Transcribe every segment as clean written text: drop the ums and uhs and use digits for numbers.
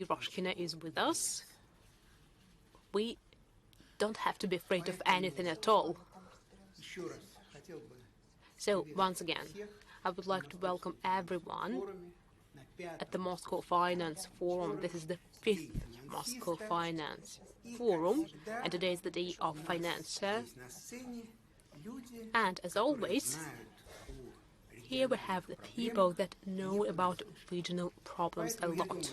Piroshkina is with us. We don't have to be afraid of anything at all. So, once again, I would like to welcome everyone at the Moscow Finance Forum. This is the 5th Moscow Finance Forum, and today is the day of finance. And as always, here we have the people that know about regional problems a lot.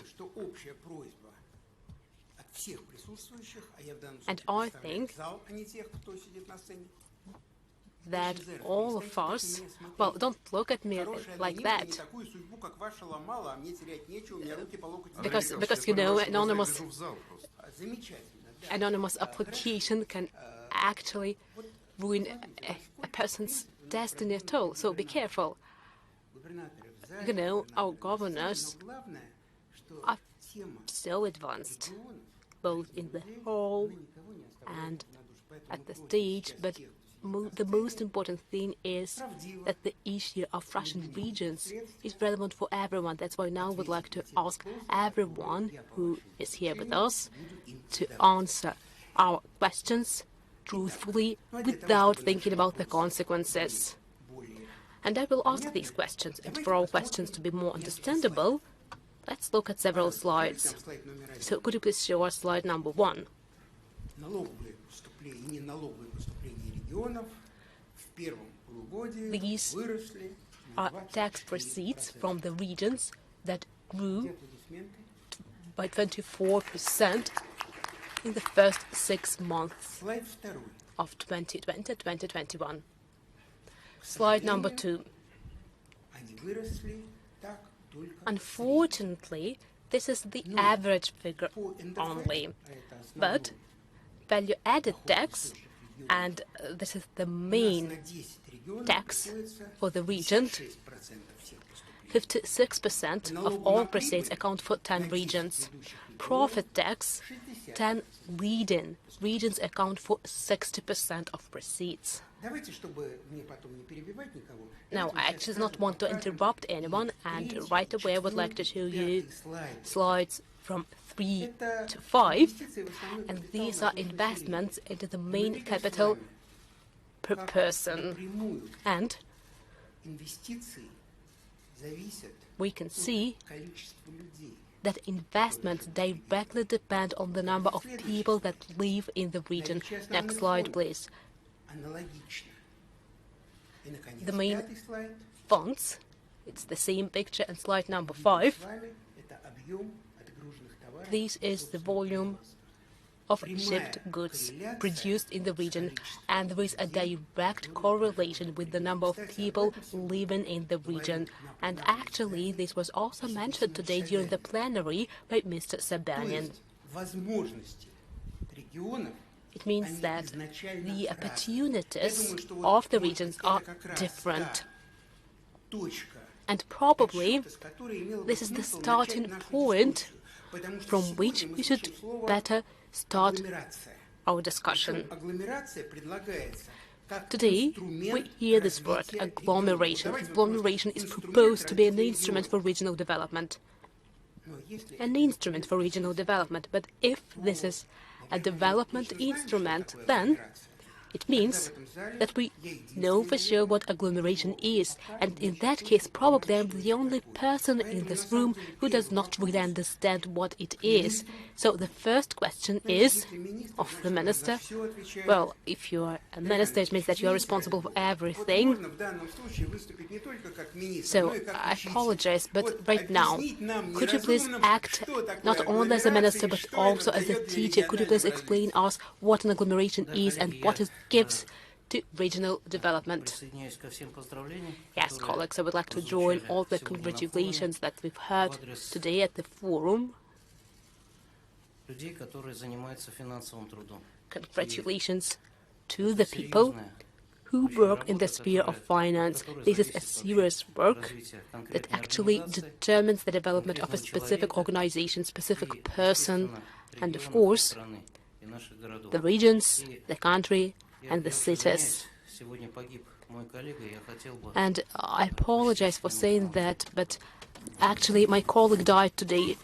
And I think that all of us, well, don't look at me like that, because you know, anonymous application can actually ruin a person's destiny at all, so be careful. You know, our governors are so advanced, both in the hall and at the stage, but the most important thing is that the issue of Russian regions is relevant for everyone. That's why now I would like to ask everyone who is here with us to answer our questions truthfully without thinking about the consequences. And I will ask these questions, and for our questions to be more understandable, let's look at several slides. So could you please show us slide number 1? These are tax proceeds from the regions that grew by 24% in the first 6 months of 2020-2021. Slide number 2. Unfortunately, this is the average figure only, but value-added tax, and this is the main tax for the region, 56% of all proceeds account for 10 regions. Profit tax, 10 leading regions account for 60% of proceeds. Now, I actually do not want to interrupt anyone, and right away I would like to show you slides from 3 to 5, and these are investments into the main capital per person. And we can see that investments directly depend on the number of people that live in the region. Next slide, please. The main funds, it's the same picture in slide number 5. This is the volume of shipped goods produced in the region, and there is a direct correlation with the number of people living in the region. And actually, this was also mentioned today during the plenary by Mr. Sobyanin. It means that the opportunities of the regions are different. And probably this is the starting point from which we should better start our discussion. Today, we hear this word, agglomeration. Agglomeration is proposed to be an instrument for regional development. An instrument for regional development. But if this is a development instrument, then it means that we know for sure what agglomeration is, and in that case probably I'm the only person in this room who does not really understand what it is. So the first question is of the minister. Well, if you are a minister, it means that you are responsible for everything. So I apologize, but right now, could you please act not only as a minister but also as a teacher? Could you please explain us what an agglomeration is and what it gives to regional development? Yes, colleagues, I would like to join all the congratulations that we've heard today at the forum. Congratulations to the people who work in the sphere of finance. This is a serious work that actually determines the development of a specific organization, specific person, and of course, the regions, the country, and the cities. And I apologize for saying that, but actually my colleague died today,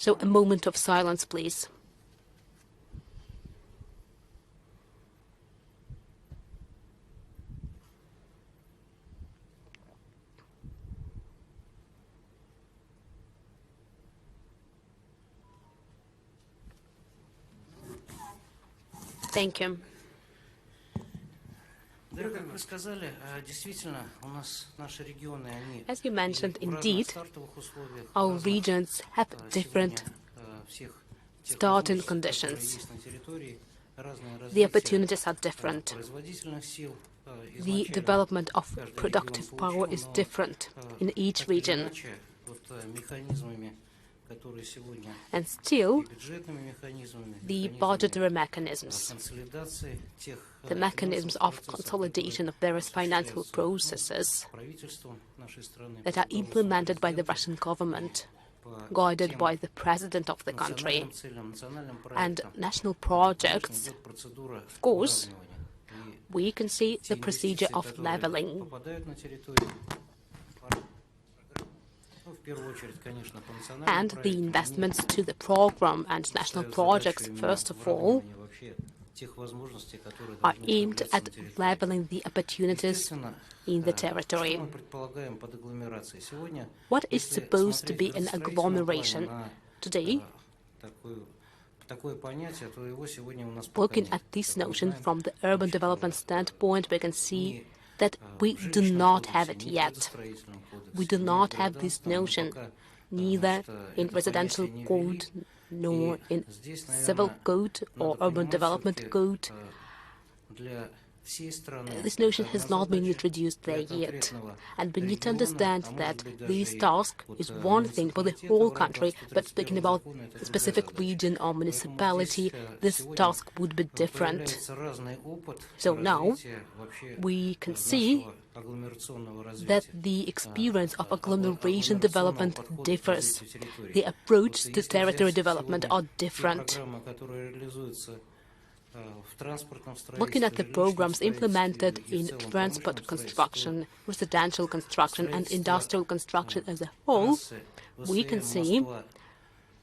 So a moment of silence, please. Thank you. As you mentioned, indeed, our regions have different starting conditions. The opportunities are different. The development of productive power is different in each region. And still, the budgetary mechanisms, the mechanisms of consolidation of various financial processes that are implemented by the Russian government, guided by the president of the country, and national projects, of course, we can see the procedure of leveling. And the investments to the program and national projects, first of all, are aimed at leveling the opportunities in the territory. What is supposed to be an agglomeration today? Looking at this notion from the urban development standpoint, we can see that we do not have it yet. We do not have this notion, neither in residential code nor in civil code or urban development code. This notion has not been introduced there yet. And we need to understand that this task is one thing for the whole country, but speaking about a specific region or municipality, this task would be different. So now we can see that the experience of agglomeration development differs. The approach to territory development are different. Looking at the programs implemented in transport construction, residential construction and industrial construction as a whole, we can see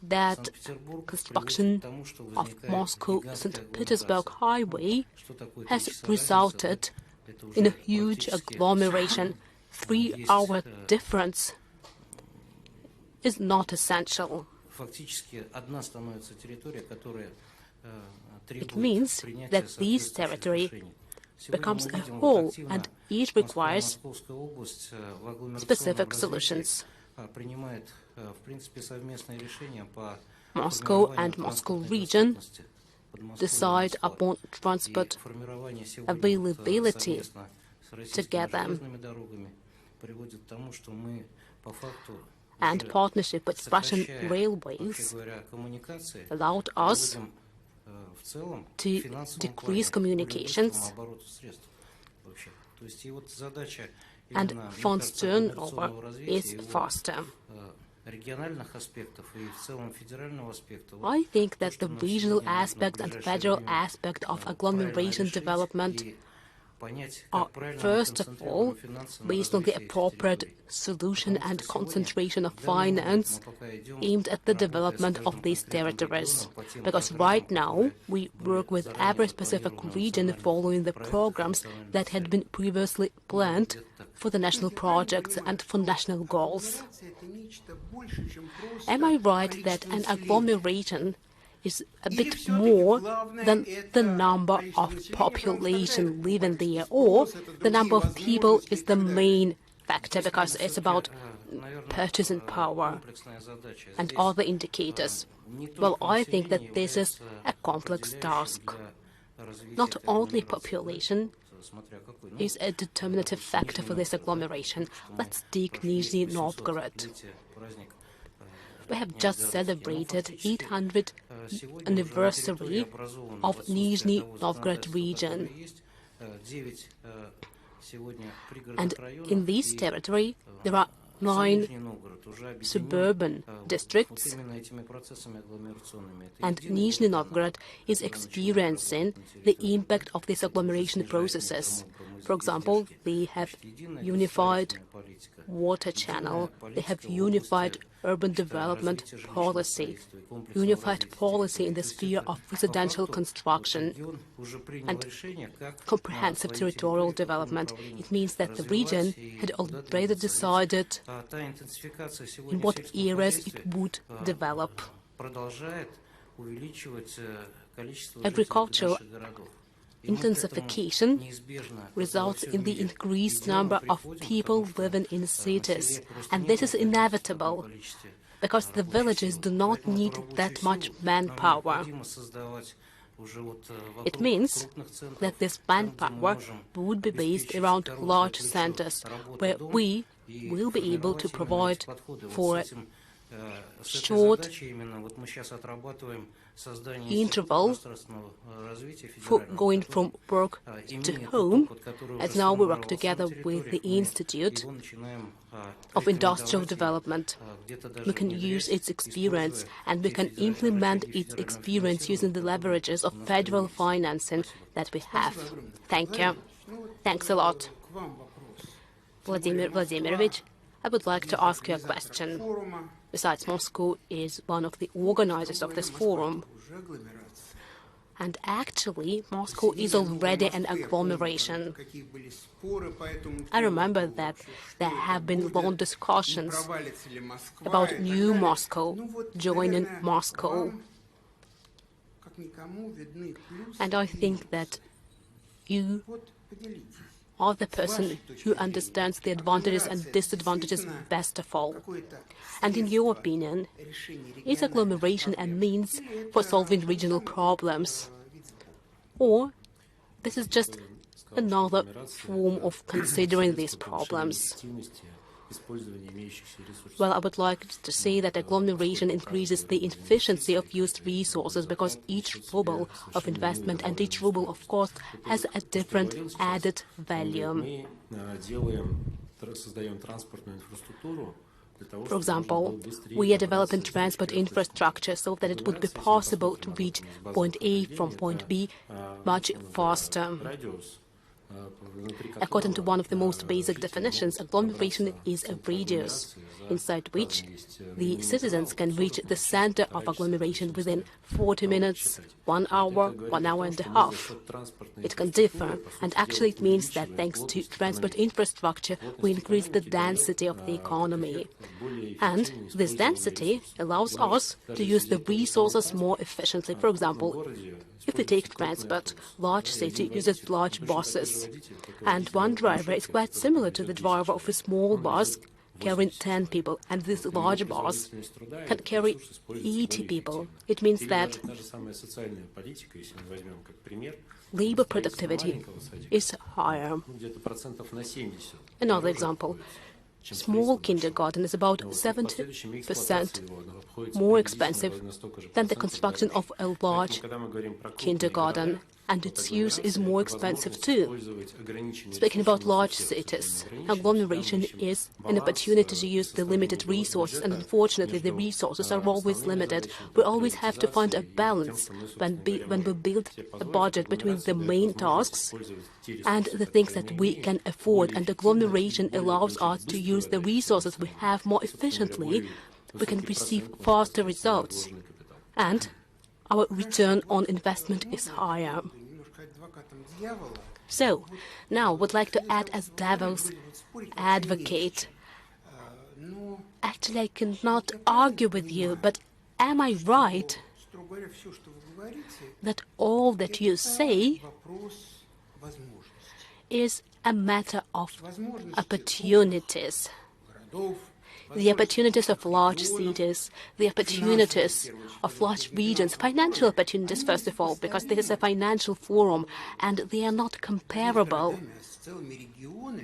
that construction of Moscow-St. Petersburg highway has resulted in a huge agglomeration. 3-hour difference is not essential. It means that this territory becomes a whole, and it requires specific solutions. Moscow and Moscow region decide upon transport availability together, and partnership with Russian railways allowed us to decrease communications, and funds turnover is faster. I think that the regional aspect and federal aspect of agglomeration development are, first of all, based on the appropriate solution and concentration of finance aimed at the development of these territories. Because right now, we work with every specific region following the programs that had been previously planned for the national projects and for national goals. Am I right that an agglomeration is a bit more than the number of population living there, or the number of people is the main factor because it's about purchasing power and other indicators? Well, I think that this is a complex task. Not only population is a determinative factor for this agglomeration. Let's take Nizhny Novgorod. We have just celebrated 800th anniversary of Nizhny Novgorod region. And in this territory, there are 9 suburban districts, and Nizhny Novgorod is experiencing the impact of these agglomeration processes. For example, they have unified water channel. They have unified urban development policy, unified policy in the sphere of residential construction and comprehensive territorial development. It means that the region had already decided in what areas it would develop. Agricultural intensification results in the increased number of people living in cities, and this is inevitable because the villages do not need that much manpower. It means that this manpower would be based around large centers where we will be able to provide for short interval for going from work to home, as now we work together with the Institute of Industrial Development. We can use its experience and we can implement its experience using the leverages of federal financing that we have. Thank you. Thanks a lot. Vladimir Vladimirovich, I would like to ask you a question. Besides, Moscow is one of the organizers of this forum. And actually, Moscow is already an agglomeration. I remember that there have been long discussions about new Moscow, joining Moscow. And I think that you are the person who understands the advantages and disadvantages best of all. And in your opinion, is agglomeration a means for solving regional problems? Or this is just another form of considering these problems? Well, I would like to say that agglomeration increases the efficiency of used resources because each ruble of investment and each ruble of cost has a different added value. For example, we are developing transport infrastructure so that it would be possible to reach point A from point B much faster. According to one of the most basic definitions, agglomeration is a radius inside which the citizens can reach the center of agglomeration within 40 minutes, 1 hour, 1 hour and a half. It can differ, and actually it means that thanks to transport infrastructure, we increase the density of the economy. And this density allows us to use the resources more efficiently. For example, if we take transport, large city uses large buses, and one driver is quite similar to the driver of a small bus carrying 10 people, and this large bus can carry 80 people. It means that labor productivity is higher. Another example. Small kindergarten is about 70% more expensive than the construction of a large kindergarten, and its use is more expensive too. Speaking about large cities, agglomeration is an opportunity to use the limited resources, and unfortunately the resources are always limited. We always have to find a balance when we build a budget between the main tasks and the things that we can afford, and agglomeration allows us to use the resources we have more efficiently. We can receive faster results, and our return on investment is higher. So, now I would like to add as devil's advocate. Actually, I cannot argue with you, but am I right that all that you say is a matter of opportunities? The opportunities of large cities, the opportunities of large regions, financial opportunities first of all, because this is a financial forum and they are not comparable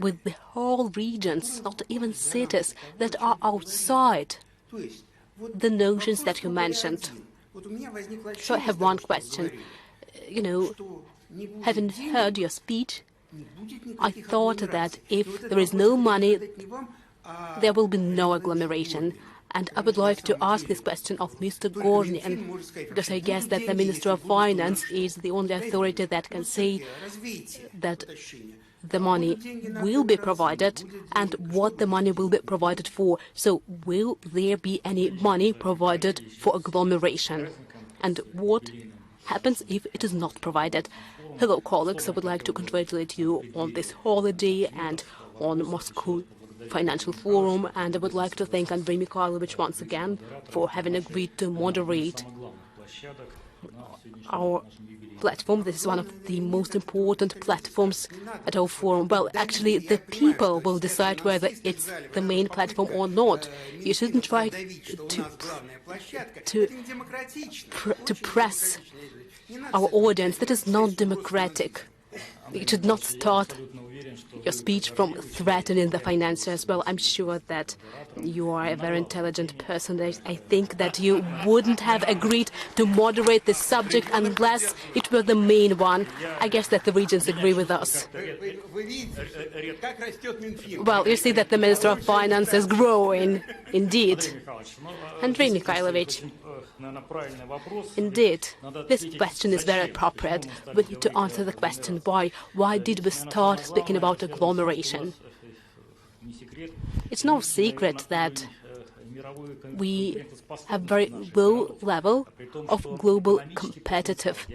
with the whole regions, not even cities that are outside the notions that you mentioned. So I have one question. Having heard your speech, I thought that if there is no money, there will be no agglomeration. And I would like to ask this question of Mr. Gornian, because I guess that the Minister of Finance is the only authority that can say that the money will be provided and what the money will be provided for. So will there be any money provided for agglomeration? And what happens if it is not provided? Hello, colleagues. I would like to congratulate you on this holiday and on Moscow Financial Forum, and I would like to thank Andrei Mikhailovich once again for having agreed to moderate our platform. This is one of the most important platforms at our forum. Well, actually, the people will decide whether it's the main platform or not. You shouldn't try to press our audience. That is not democratic. You should not start your speech from threatening the financiers. Well, I'm sure that you are a very intelligent person. I think that you wouldn't have agreed to moderate this subject unless it were the main one. I guess that the regions agree with us. Well, you see that the Minister of Finance is growing, indeed. Andrei Mikhailovich, indeed, this question is very appropriate. We need to answer the question why. Why did we start speaking about agglomeration? It's no secret that we have very low level of global competitive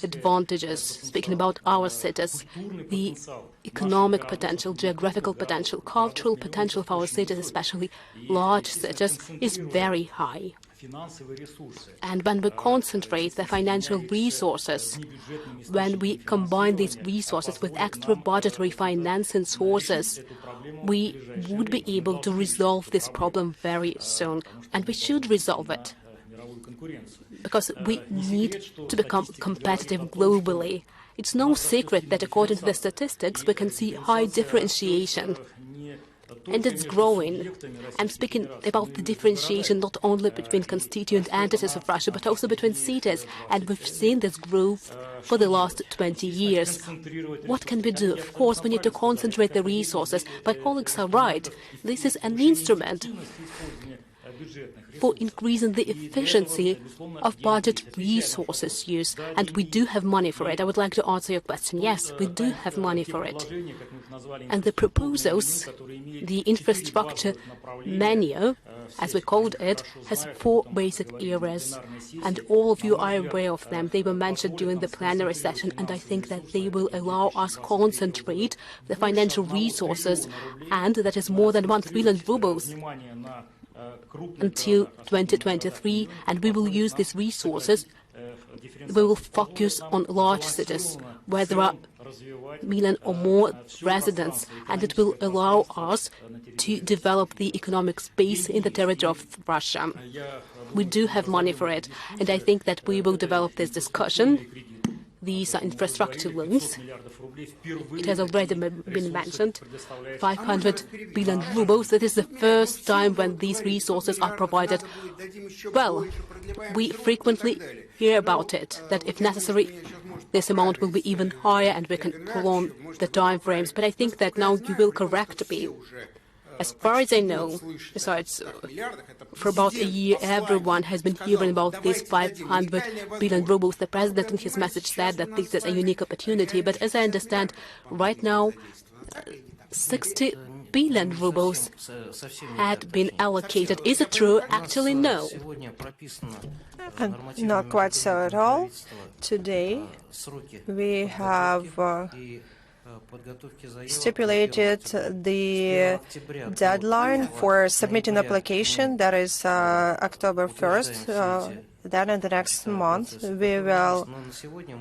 advantages. Speaking about our cities, the economic potential, geographical potential, cultural potential of our cities, especially large cities, is very high. And when we concentrate the financial resources, when we combine these resources with extra budgetary financing sources, we would be able to resolve this problem very soon. And we should resolve it, because we need to become competitive globally. It's no secret that according to the statistics, we can see high differentiation. And it's growing. I'm speaking about the differentiation not only between constituent entities of Russia, but also between cities. And we've seen this growth for the last 20 years. What can we do? Of course, we need to concentrate the resources. My colleagues are right. This is an instrument for increasing the efficiency of budget resources use. And we do have money for it. I would like to answer your question. Yes, we do have money for it. And the proposals, the infrastructure menu, as we called it, has 4 basic areas. And all of you are aware of them. They were mentioned during the plenary session, and I think that they will allow us concentrate the financial resources, and that is more than 1 trillion rubles until 2023, and we will use these resources. We will focus on large cities where there are million or more residents, and it will allow us to develop the economic space in the territory of Russia. We do have money for it, and I think that we will develop this discussion. These are infrastructure loans. It has already been mentioned, 500 billion rubles. That is the first time when these resources are provided. Well, we frequently hear about it, that if necessary, this amount will be even higher and we can prolong the time frames. But I think that now you will correct me. As far as I know, besides, for about a year, everyone has been hearing about these 500 billion rubles. The president in his message said that this is a unique opportunity. But as I understand, right now, 60 billion rubles had been allocated. Is it true? Actually, no. Not quite so at all. Today, we have stipulated the deadline for submitting application, that is October 1st. Then in the next month, we will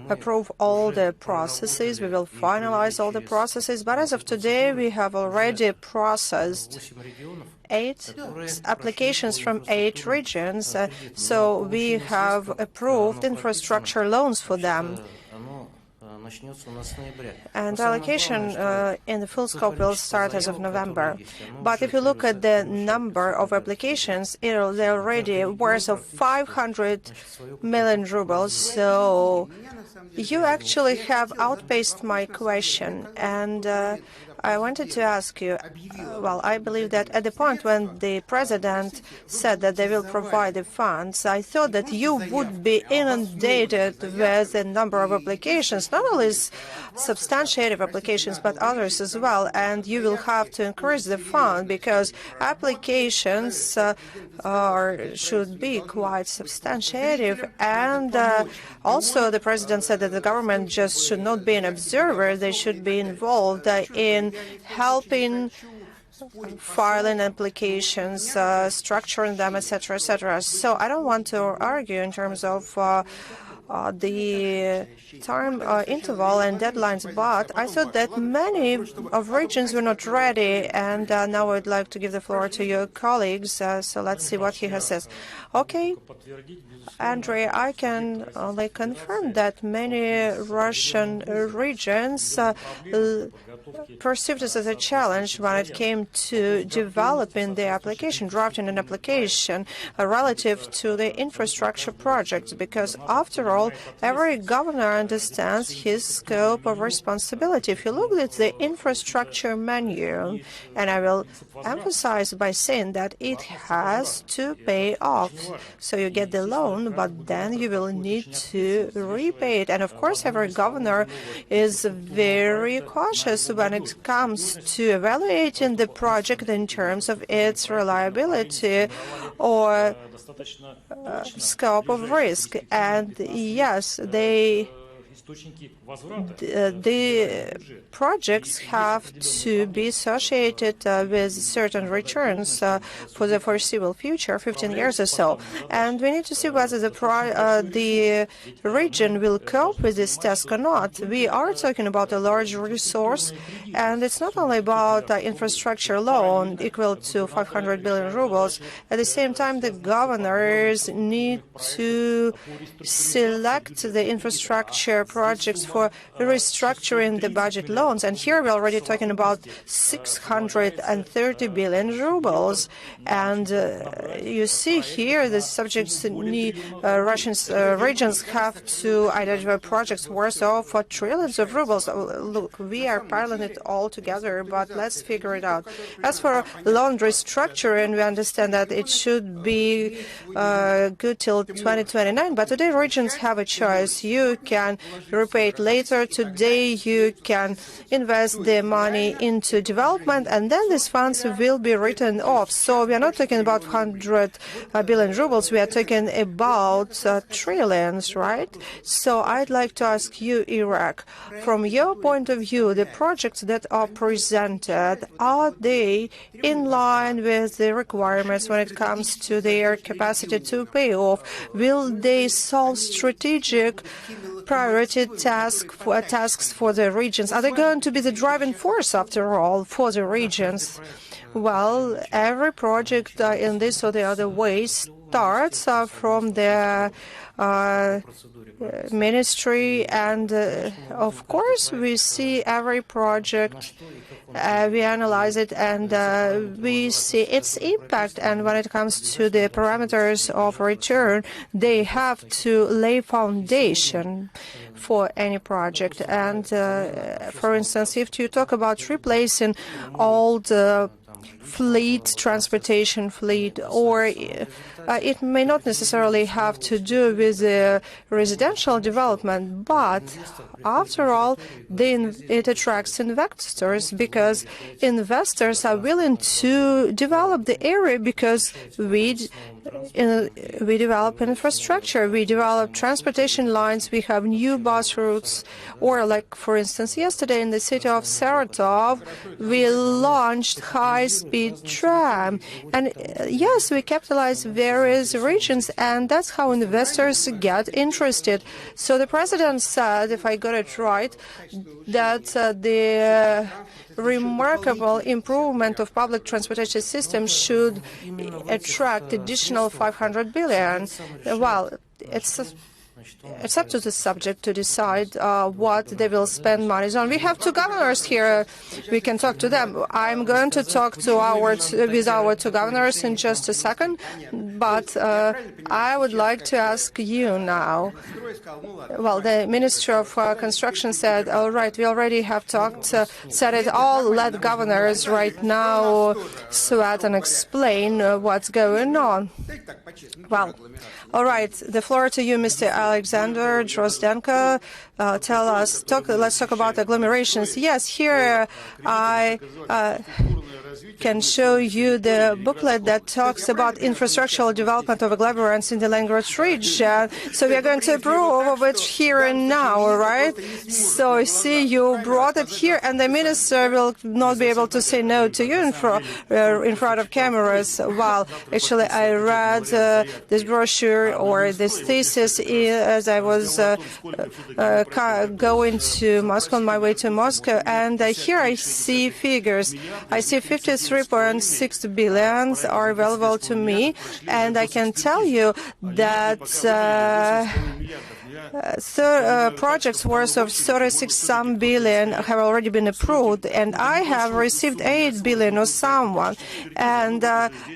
approve all the processes, we will finalize all the processes. But as of today, we have already processed 8 applications from 8 regions, so we have approved infrastructure loans for them. And allocation in the full scope will start as of November. But if you look at the number of applications, they're already worth of 500 million rubles. So you actually have outpaced my question. And I wanted to ask you, well, I believe that at the point when the president said that they will provide the funds, I thought that you would be inundated with a number of applications, not only substantiative applications, but others as well, and you will have to increase the fund because applications should be quite substantiative. And also the president said that the government just should not be an observer, they should be involved in helping filing applications, structuring them, etc., etc. So I don't want to argue in terms of the time interval and deadlines, but I thought that many of regions were not ready, and now I'd like to give the floor to your colleagues, so let's see what he has said. Okay, Andrei, I can only confirm that many Russian regions perceived this as a challenge when it came to developing the application, drafting an application relative to the infrastructure projects, because after all, every governor understands his scope of responsibility. If you look at the infrastructure menu, and I will emphasize by saying that it has to pay off. So you get the loan, but then you will need to repay it. And of course, every governor is very cautious when it comes to evaluating the project in terms of its reliability or scope of risk. And yes, the projects have to be associated with certain returns for the foreseeable future, 15 years or so. And we need to see whether the region will cope with this task or not. We are talking about a large resource, and it's not only about infrastructure loan equal to 500 billion rubles. At the same time, the governors need to select the infrastructure projects for restructuring the budget loans. And here we're already talking about 630 billion rubles. And you see here the subjects Russian regions have to identify projects worth of trillions of rubles. Look, we are piling it all together, but let's figure it out. As for loan restructuring, we understand that it should be good till 2029, but today regions have a choice. You can repay it later. Today you can invest the money into development, and then these funds will be written off. So we are not talking about 100 billion rubles, we are talking about trillions, right? So I'd like to ask you, Iraq, from your point of view, the projects that are presented, are they in line with the requirements when it comes to their capacity to pay off? Will they solve strategic priority tasks for the regions? Are they going to be the driving force, after all, for the regions? Well, every project in this or the other way starts from the ministry, and of course we see every project, we analyze it, and we see its impact. And when it comes to the parameters of return, they have to lay foundation for any project. And for instance, if you talk about replacing old transportation fleet, or it may not necessarily have to do with residential development, but after all, it attracts investors, because investors are willing to develop the area because we develop infrastructure, we develop transportation lines, we have new bus routes, or like, for instance, yesterday in the city of Saratov, we launched high-speed tram. And yes, we capitalize various regions, and that's how investors get interested. So the president said, if I got it right, that the remarkable improvement of public transportation system should attract additional 500 billion. Well, it's it's up to the subject to decide what they will spend money on. We have two governors here. We can talk to them. I'm going to talk to with our two governors in just a second, but I would like to ask you now. Well, the Minister of Construction said, all right, we already have talked, said it all, let governors right now sweat and explain what's going on. Well, all right, the floor to you, Mr. Alexander Drozdenko. Let's talk about agglomerations. Yes, here I can show you the booklet that talks about infrastructural development of agglomerations in the Leningrad region. So we are going to approve it here and now, all right? So see, you brought it here, and the minister will not be able to say no to you in front of cameras. Well, actually, I read this brochure or this thesis as I was going to Moscow, on my way to Moscow, and here I see figures. I see 53.6 billion are available to me, and I can tell you that projects worth of 36 billion have already been approved, and I have received 8 billion or someone. And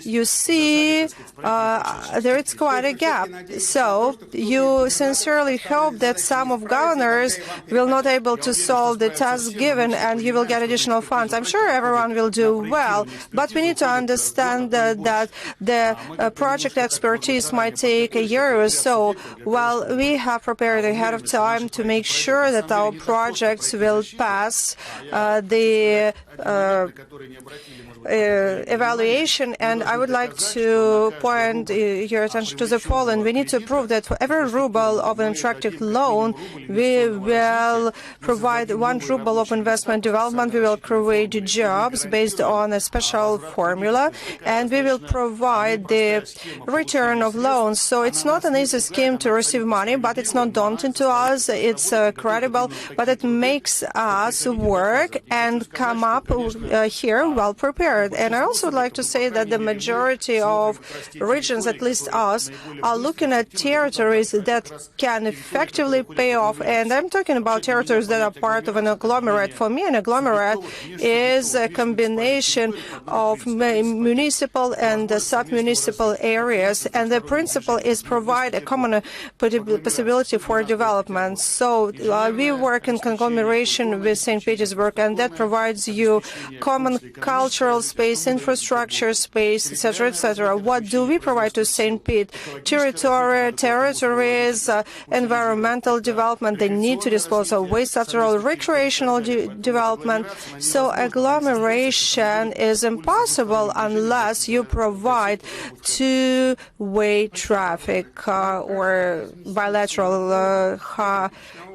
you see, there is quite a gap. So you sincerely hope that some of governors will not able to solve the task given, and you will get additional funds. I'm sure everyone will do well, but we need to understand that the project expertise might take a year or so. Well, we have prepared ahead of time to make sure that our projects will pass the evaluation, and I would like to point your attention to the following. We need to prove that for every ruble of an attractive loan, we will provide 1 ruble of investment development, we will create jobs based on a special formula, and we will provide the return of loans. So it's not an easy scheme to receive money, but it's not daunting to us, it's credible, but it makes us work and come up here well prepared. And I also would like to say that the majority of regions, at least us, are looking at territories that can effectively pay off. And I'm talking about territories that are part of an agglomerate. For me, an agglomerate is a combination of municipal and sub-municipal areas. And the principle is provide a common possibility for development. So we work in conglomeration with St. Petersburg, and that provides you common cultural space, infrastructure space, etc., etc. What do we provide to St. Pete? Territories, environmental development. They need to dispose of waste, after all, recreational development. So agglomeration is impossible unless you provide two-way traffic or bilateral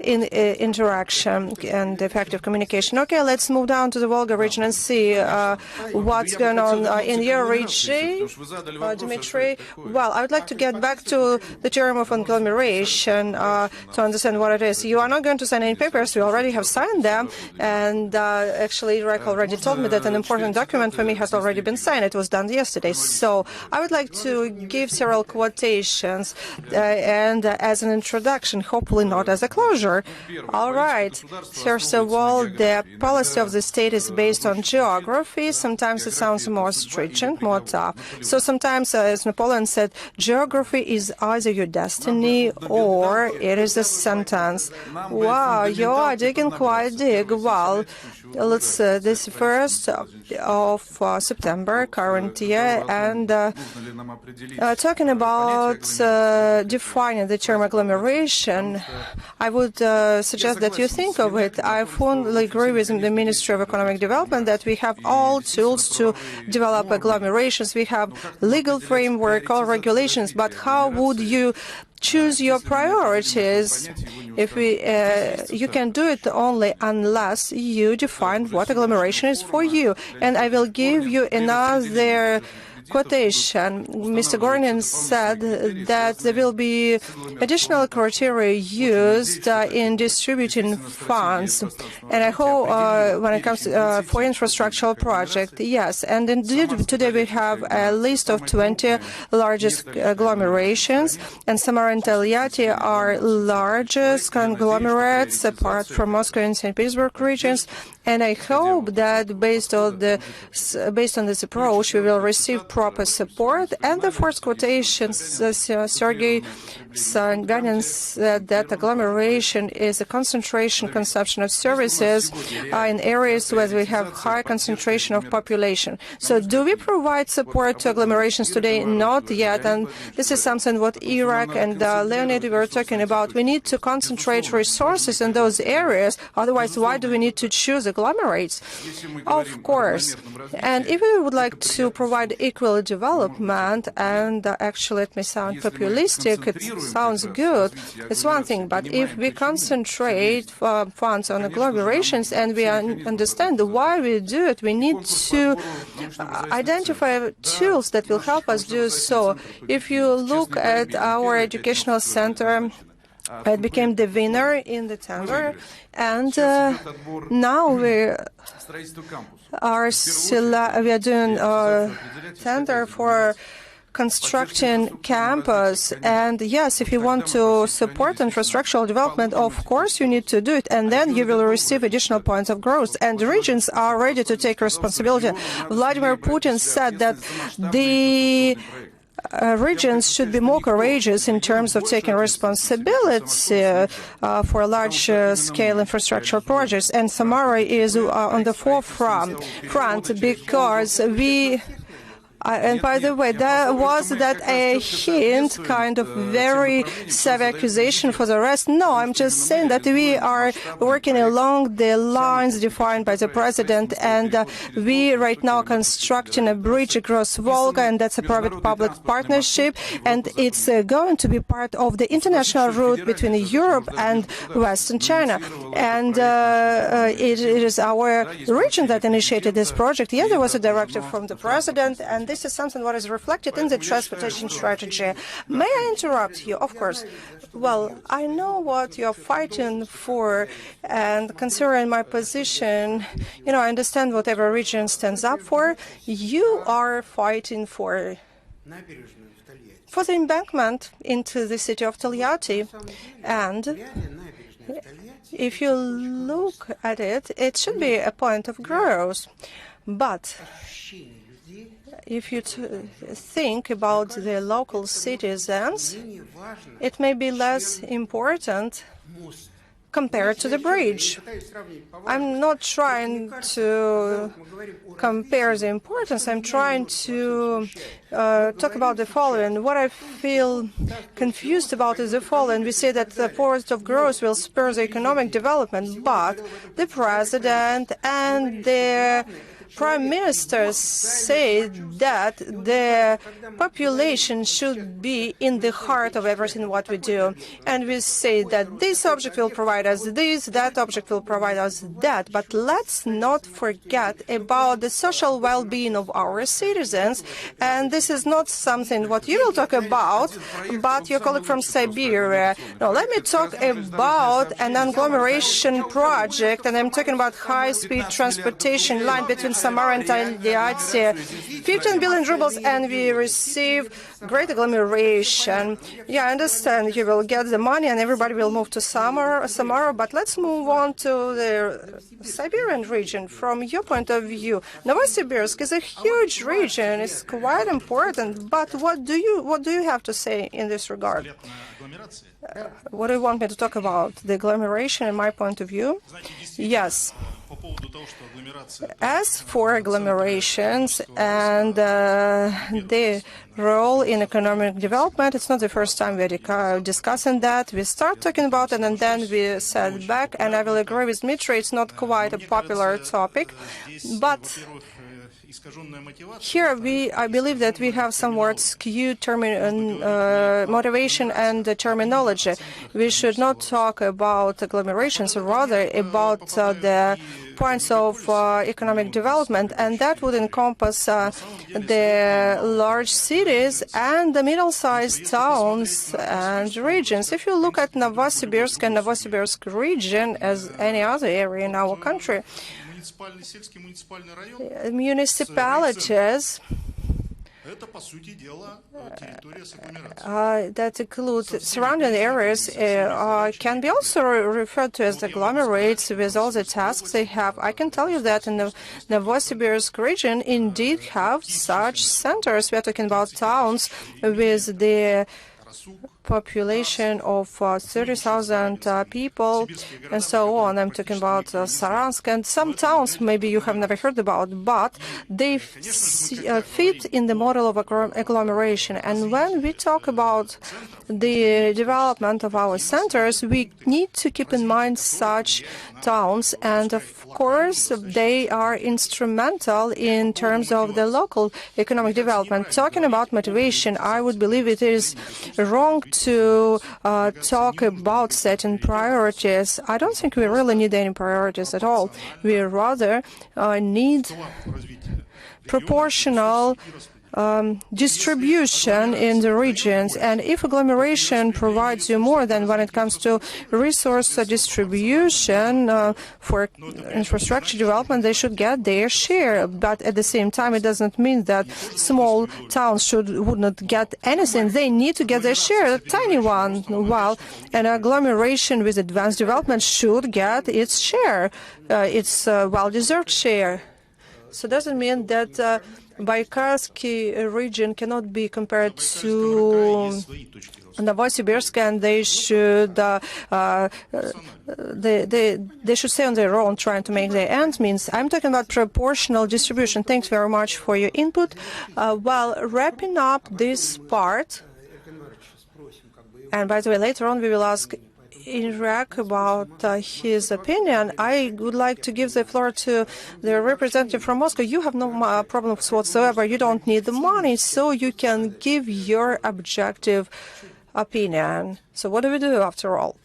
interaction and effective communication. Okay, let's move down to the Volga region and see what's going on in your region, Dmitry. Well, I would like to get back to the term of agglomeration to understand what it is. You are not going to sign any papers. We already have signed them, and actually, Iraq already told me that an important document for me has already been signed. It was done yesterday. So I would like to give several quotations and as an introduction, hopefully not as a closure. All right. First of all, the policy of the state is based on geography. Sometimes it sounds more stringent, more tough. So sometimes, as Napoleon said, geography is either your destiny or it is a sentence. Wow, you are digging quite deep. Well, let's this 1st of September, current year, and talking about defining the term agglomeration, I would suggest that you think of it. I fully agree with the Ministry of Economic Development that we have all tools to develop agglomerations. We have legal framework, all regulations, but how would you choose your priorities? If you can do it only unless you define what agglomeration is for you. And I will give you another quotation. Mr. Gornin said that there will be additional criteria used in distributing funds. And I hope when it comes to for infrastructural project, yes. And indeed, today we have a list of 20 largest agglomerations, and Samara and Taliati are largest conglomerates apart from Moscow and St. Petersburg regions. And I hope that based on this approach, we will receive proper support. And the fourth quotation, Sergei Sanganin said that agglomeration is a consumption of services in areas where we have high concentration of population. So do we provide support to agglomerations today? Not yet. And this is something what Iraq and Leonid were talking about. We need to concentrate resources in those areas. Otherwise, why do we need to choose agglomerates? Of course. And if we would like to provide equal development, and actually it may sound populistic, it sounds good, it's one thing. But if we concentrate funds on agglomerations and we understand why we do it, we need to identify tools that will help us do so. If you look at our educational center, it became the winner in the tender, and now we are doing a tender for constructing campus. And yes, if you want to support infrastructural development, of course you need to do it, and then you will receive additional points of growth. And the regions are ready to take responsibility. Vladimir Putin said that the regions should be more courageous in terms of taking responsibility for large-scale infrastructure projects. And Samara is on the forefront because we... and by the way, was that a hint, kind of very severe accusation for the rest? No, I'm just saying that we are working along the lines defined by the president, and we right now constructing a bridge across Volga, and that's a private-public partnership, and it's going to be part of the international route between Europe and Western China. And it is our region that initiated this project. Yeah, there was a directive from the president, and this is something what is reflected in the transportation strategy. May I interrupt you? Of course. Well, I know what you're fighting for, and considering my position, I understand whatever region stands up for. You are fighting for the embankment into the city of Taliati, and if you look at it, it should be a point of growth. But if you think about the local citizens, it may be less important compared to the bridge. I'm not trying to compare the importance. I'm trying to talk about the following. What I feel confused about is the following. We say that the force of growth will spur the economic development, but the president and the Prime Minister said that the population should be in the heart of everything what we do. And we say that this object will provide us this, that object will provide us that. But let's not forget about the social well-being of our citizens. And this is not something what you will talk about, but your colleague from Siberia. No, let me talk about an agglomeration project, and I'm talking about high-speed transportation line between Samara and Taliati, 15 billion rubles, and we receive great agglomeration. Yeah, I understand you will get the money and everybody will move to Samara, but let's move on to the Siberian region. From your point of view, Novosibirsk is a huge region, it's quite important, but what do you have to say in this regard? What do you want me to talk about? The agglomeration, in my point of view? Yes. As for agglomerations and the role in economic development, it's not the first time we're discussing that. We start talking about it and then we set back, and I will agree with Dmitry, it's not quite a popular topic, but here I believe that we have somewhat skewed motivation and terminology. We should not talk about agglomerations, rather about the points of economic development, and that would encompass the large cities and the middle-sized towns and regions. If you look at Novosibirsk and Novosibirsk region as any other area in our country, municipalities that include surrounding areas can be also referred to as agglomerates with all the tasks they have. I can tell you that in the Novosibirsk region indeed have such centers. We are talking about towns with the population of 30,000 people and so on. I'm talking about Saransk and some towns maybe you have never heard about, but they fit in the model of agglomeration. And when we talk about the development of our centers, we need to keep in mind such towns, and of course they are instrumental in terms of the local economic development. Talking about motivation, I would believe it is wrong to talk about setting priorities. I don't think we really need any priorities at all. We rather need proportional distribution in the regions, and if agglomeration provides you more, then when it comes to resource distribution for infrastructure development, they should get their share. But at the same time, it doesn't mean that small towns would not get anything. They need to get their share, a tiny one, while an agglomeration with advanced development should get its share, its well-deserved share. So it doesn't mean that Baikarsky region cannot be compared to Novosibirsk, and they should they should stay on their own, trying to make their ends meet. I'm talking about proportional distribution. Thanks very much for your input. While wrapping up this part, and by the way, later on we will ask Iraq about his opinion, I would like to give the floor to the representative from Moscow. You have no problems whatsoever. You don't need the money, so you can give your objective opinion. So what do we do after all?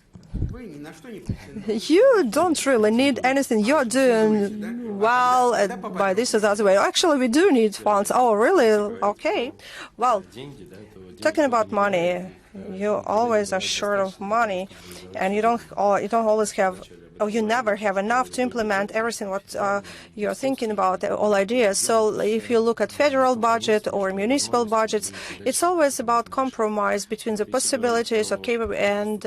You don't really need anything. You're doing well by this or the other way. Actually, we do need funds. Oh, really? Okay. Well, talking about money, you always are short of money, and you don't always have, or you never have enough to implement everything what you're thinking about, all ideas. So if you look at federal budget or municipal budgets, it's always about compromise between the possibilities of capable and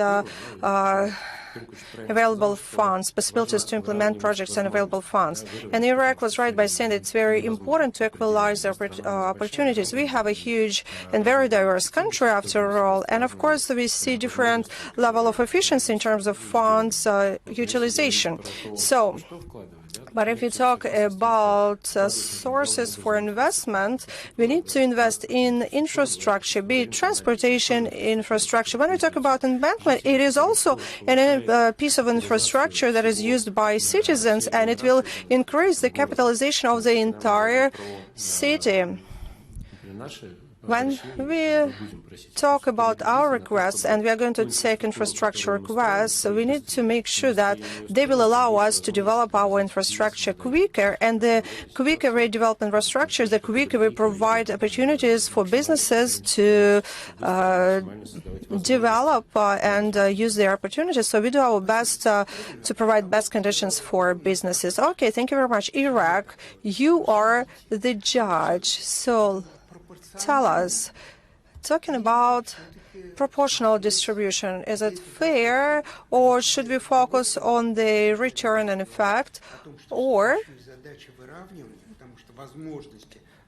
available funds, possibilities to implement projects and available funds. And Iraq was right by saying that it's very important to equalize the opportunities. We have a huge and very diverse country after all, and of course we see different level of efficiency in terms of funds utilization. So, but if you talk about sources for investment, we need to invest in infrastructure, be it transportation infrastructure. When we talk about investment, it is also a piece of infrastructure that is used by citizens, and it will increase the capitalization of the entire city. When we talk about our requests, and we are going to take infrastructure requests, we need to make sure that they will allow us to develop our infrastructure quicker, and the quicker we develop infrastructure, the quicker we provide opportunities for businesses to develop and use their opportunities. So we do our best to provide best conditions for businesses. Okay, thank you very much. Iraq, you are the judge. So tell us, talking about proportional distribution, is it fair, or should we focus on the return on effect, or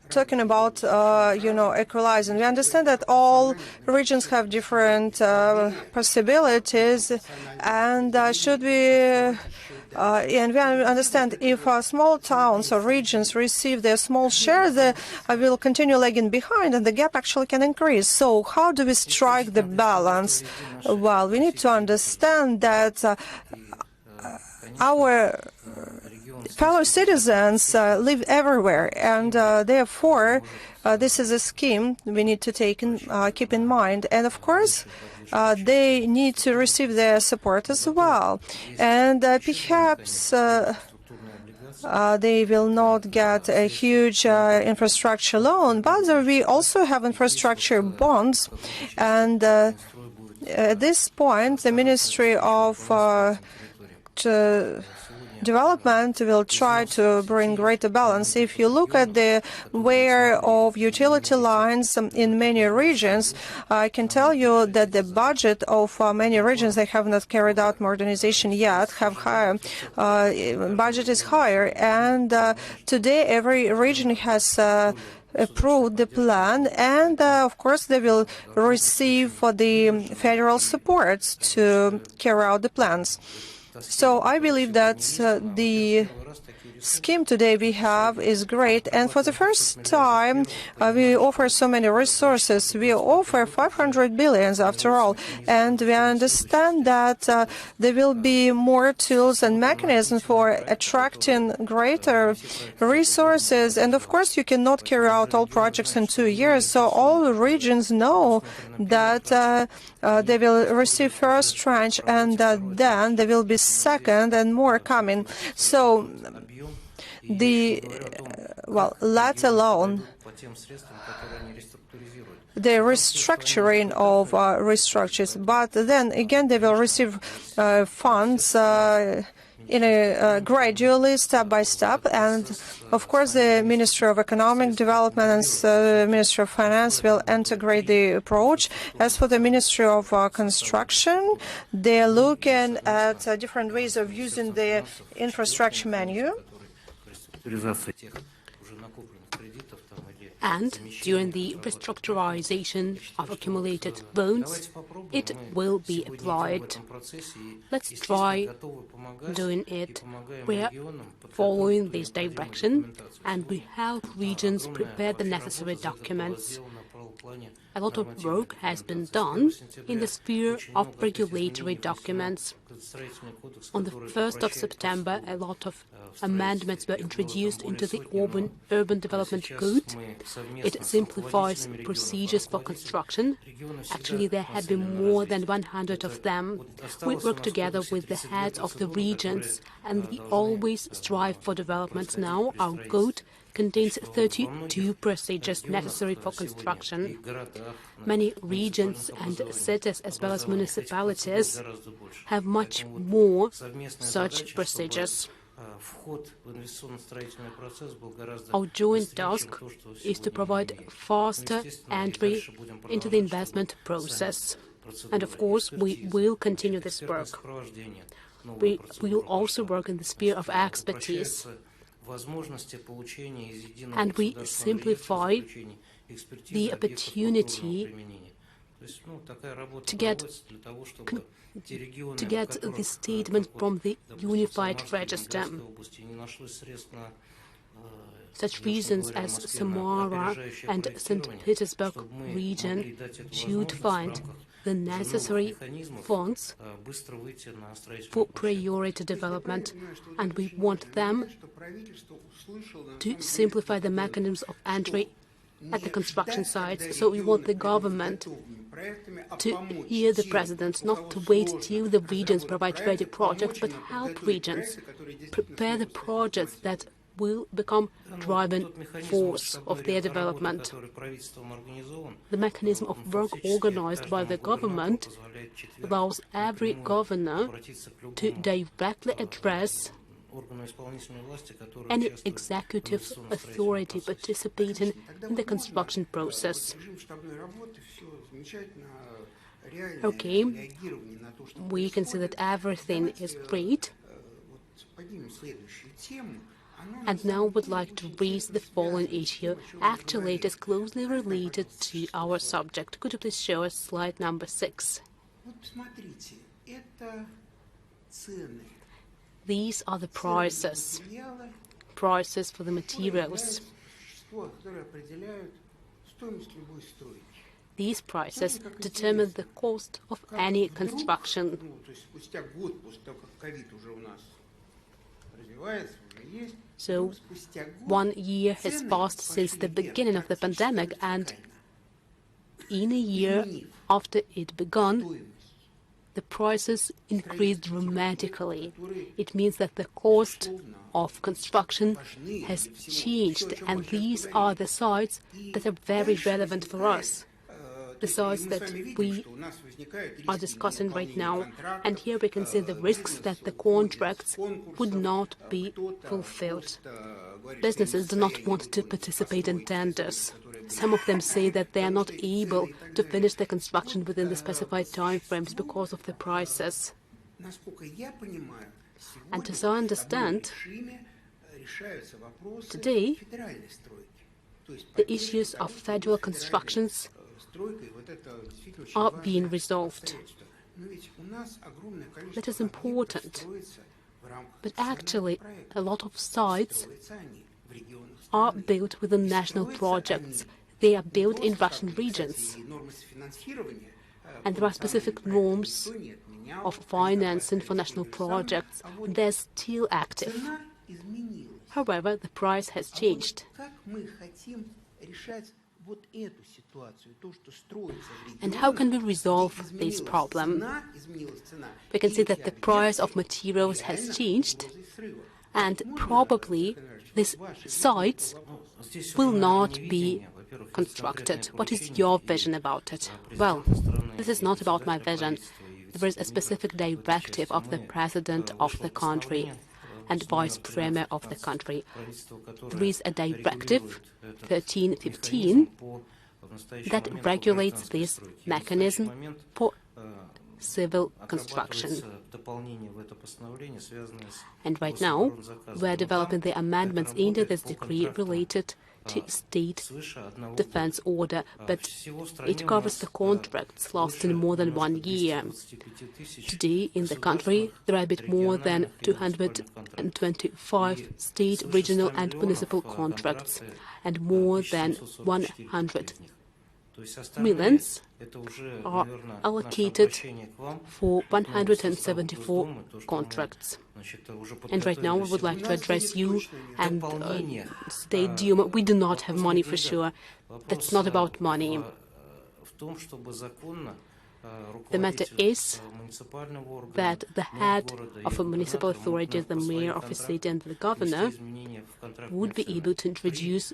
talking about, equalizing? We understand that all regions have different possibilities, and should we and we understand if small towns or regions receive their small share, they will continue lagging behind, and the gap actually can increase. So how do we strike the balance? Well, we need to understand that our fellow citizens live everywhere, and therefore this is a scheme we need to keep in mind. And of course, they need to receive their support as well. And perhaps they will not get a huge infrastructure loan, but we also have infrastructure bonds. And at this point, the Ministry of Development will try to bring greater balance. If you look at the wear of utility lines in many regions, I can tell you that the budget of many regions that have not carried out modernization yet have higher. Budget is higher, and today every region has approved the plan, and of course they will receive the federal support to carry out the plans. So I believe that the scheme today we have is great, and for the first time we offer so many resources. We offer 500 billion after all, and we understand that there will be more tools and mechanisms for attracting greater resources. And of course you cannot carry out all projects in 2 years, so all regions know that they will receive first tranche, and then there will be second and more coming. So let alone the restructuring of restructures, but then again they will receive funds in a gradually, step by step, and of course the Ministry of Economic Development and the Ministry of Finance will integrate the approach. As for the Ministry of Construction, they are looking at different ways of using the infrastructure menu. And during the restructurization of accumulated loans, it will be applied. Let's try doing it. We are following this direction, and we help regions prepare the necessary documents. A lot of work has been done in the sphere of regulatory documents. On the 1st of September, a lot of amendments were introduced into the Urban Development Code. It simplifies procedures for construction. Actually, there have been more than 100 of them. We work together with the heads of the regions, and we always strive for development. Now, our code contains 32 procedures necessary for construction. Many regions and cities, as well as municipalities, have much more such procedures. Our joint task is to provide faster entry into the investment process. And of course, we will continue this work. We will also work in the sphere of expertise. And we simplify the opportunity to get the statement from the unified register. Such regions as Samara and St. Petersburg region should find the necessary funds for priority development, and we want them to simplify the mechanisms of entry at the construction sites. So we want the government to hear the president, not to wait till the regions provide ready projects, but help regions prepare the projects that will become driving force of their development. The mechanism of work organized by the government allows every governor to directly address any executive authority participating in the construction process. Okay, we can see that everything is great. And now would like to raise the following issue. Actually, it is closely related to our subject. Could you please show us slide number 6? These are the prices for the materials. These prices determine the cost of any construction. So 1 year has passed since the beginning of the pandemic, and in a year after it began, the prices increased dramatically. It means that the cost of construction has changed, and these are the sites that are very relevant for us, the sites that we are discussing right now. And here we can see the risks that the contracts would not be fulfilled. Businesses do not want to participate in tenders. Some of them say that they are not able to finish the construction within the specified time frames because of the prices. And as I understand, today the issues of federal constructions are being resolved. That is important. But actually, a lot of sites are built within national projects. They are built in Russian regions. And there are specific norms of financing for national projects. They're still active. However, the price has changed. And how can we resolve this problem? We can see that the price of materials has changed, and probably these sites will not be constructed. What is your vision about it? Well, this is not about my vision. There is a specific directive of the president of the country and vice premier of the country. There is a directive 1315 that regulates this mechanism for civil construction. And right now, we are developing the amendments into this decree related to state defense order, but it covers the contracts lasting more than 1 year. Today, in the country, there are a bit more than 225 state, regional and municipal contracts, and more than 100 millions are allocated for 174 contracts. And right now, we would like to address you and State Duma. We do not have money for sure. That's not about money. The matter is that the head of a municipal authority, the mayor of a city and the governor would be able to introduce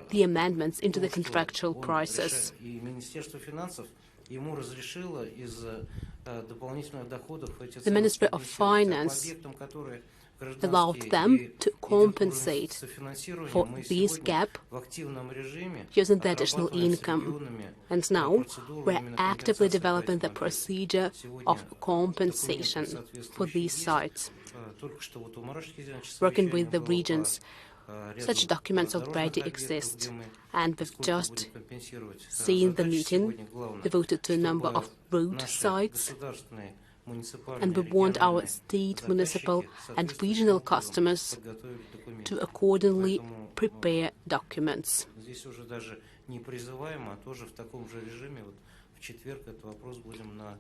the amendments into the contractual prices. The Ministry of Finance allowed them to compensate for this gap using the additional income. And now we're actively developing the procedure of compensation for these sites. Working with the regions, such documents already exist, and we've just seen the meeting devoted to a number of road sites, and we want our state, municipal and regional customers to accordingly prepare documents.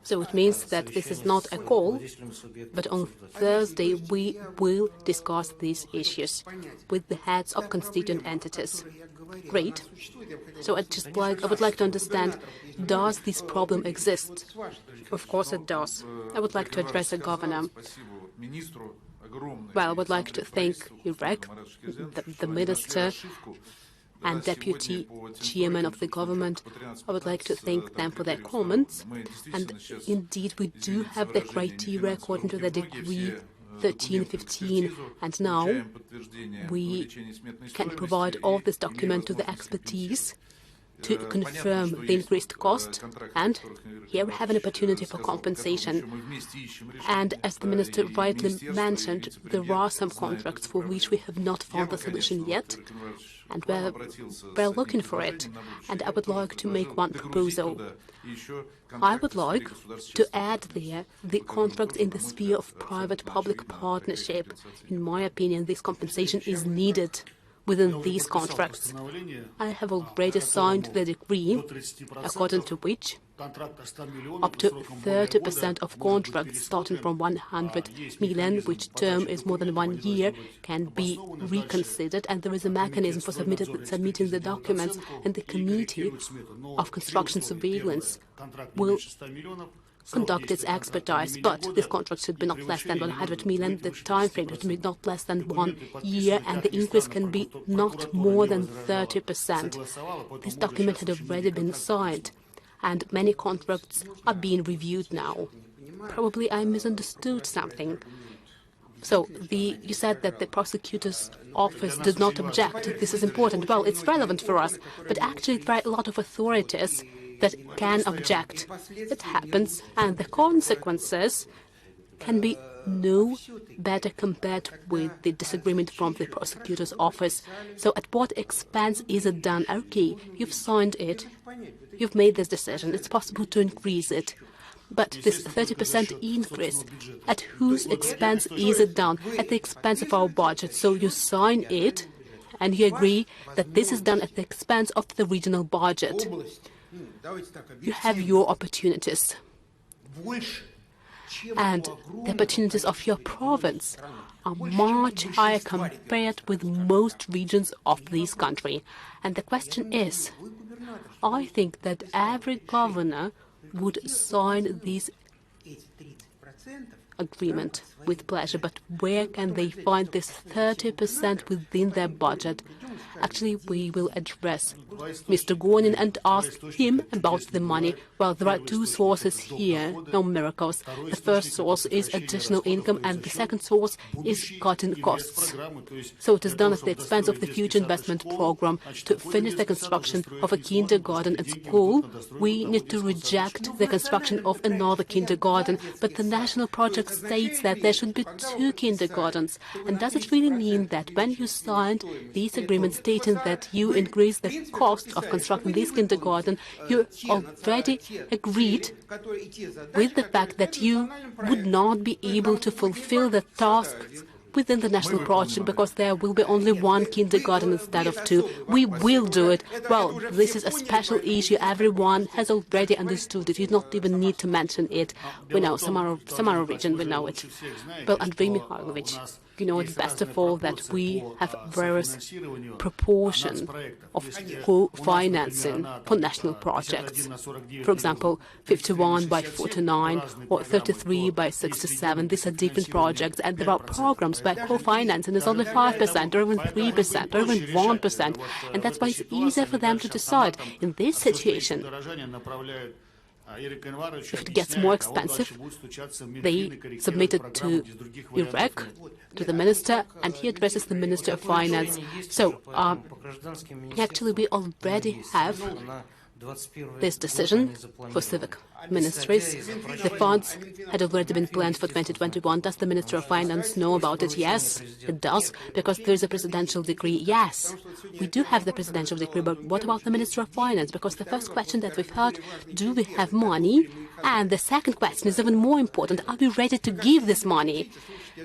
So it means that this is not a call, but on Thursday we will discuss these issues with the heads of constituent entities. Great. So I would like to understand, does this problem exist? Of course it does. I would like to address the governor. Well, I would like to thank Iraq, the minister and deputy chairman of the government. I would like to thank them for their comments. And indeed, we do have the criteria according to the decree 1315, and now we can provide all this document to the expertise to confirm the increased cost, and here we have an opportunity for compensation. And as the minister rightly mentioned, there are some contracts for which we have not found the solution yet, and we're looking for it. And I would like to make one proposal. I would like to add there the contract in the sphere of private-public partnership. In my opinion, this compensation is needed within these contracts. I have already signed the decree, according to which up to 30% of contracts starting from 100 million, which term is more than 1 year, can be reconsidered, and there is a mechanism for submitting the documents, and the Committee of Construction Surveillance will conduct its expertise, but this contract should be not less than 100 million, the time frame should be not less than 1 year, and the increase can be not more than 30%. This document had already been signed, and many contracts are being reviewed now. Probably I misunderstood something. So you said that the prosecutor's office did not object. This is important. Well, it's relevant for us, but actually there are a lot of authorities that can object. It happens, and the consequences can be no better compared with the disagreement from the prosecutor's office. So at what expense is it done? Okay, you've signed it, you've made this decision, it's possible to increase it. But this 30% increase, at whose expense is it done? At the expense of our budget. So you sign it, and you agree that this is done at the expense of the regional budget. You have your opportunities. And the opportunities of your province are much higher compared with most regions of this country. And the question is, I think that every governor would sign this agreement with pleasure, but where can they find this 30% within their budget? Actually, we will address Mr. Gornin and ask him about the money. Well, there are two sources here, no miracles. The first source is additional income, and the second source is cutting costs. So it is done at the expense of the future investment program. To finish the construction of a kindergarten and school, we need to reject the construction of another kindergarten, but the national project states that there should be 2 kindergartens. And does it really mean that when you signed these agreements stating that you increase the cost of constructing this kindergarten, you already agreed with the fact that you would not be able to fulfill the tasks within the national project because there will be only 1 kindergarten instead of 2. We will do it. Well, this is a special issue. Everyone has already understood it. You don't even need to mention it. We know, Samara region, we know it. Well, Andrei Mikhailovich, you know it best of all that we have various proportion of co-financing for national projects. For example, 51 by 49 or 33 by 67. These are different projects, and there are programs where co-financing is only 5% or even 3% or even 1%. And that's why it's easier for them to decide. In this situation, if it gets more expensive, they submit it to Iraq, to the minister, and he addresses the Minister of Finance. So, actually, we already have this decision for civic ministries. The funds had already been planned for 2021. Does the Minister of Finance know about it? Yes, it does, because there is a presidential decree. Yes, we do have the presidential decree, but what about the Minister of Finance? Because the first question that we've heard, do we have money? And the second question is even more important, are we ready to give this money?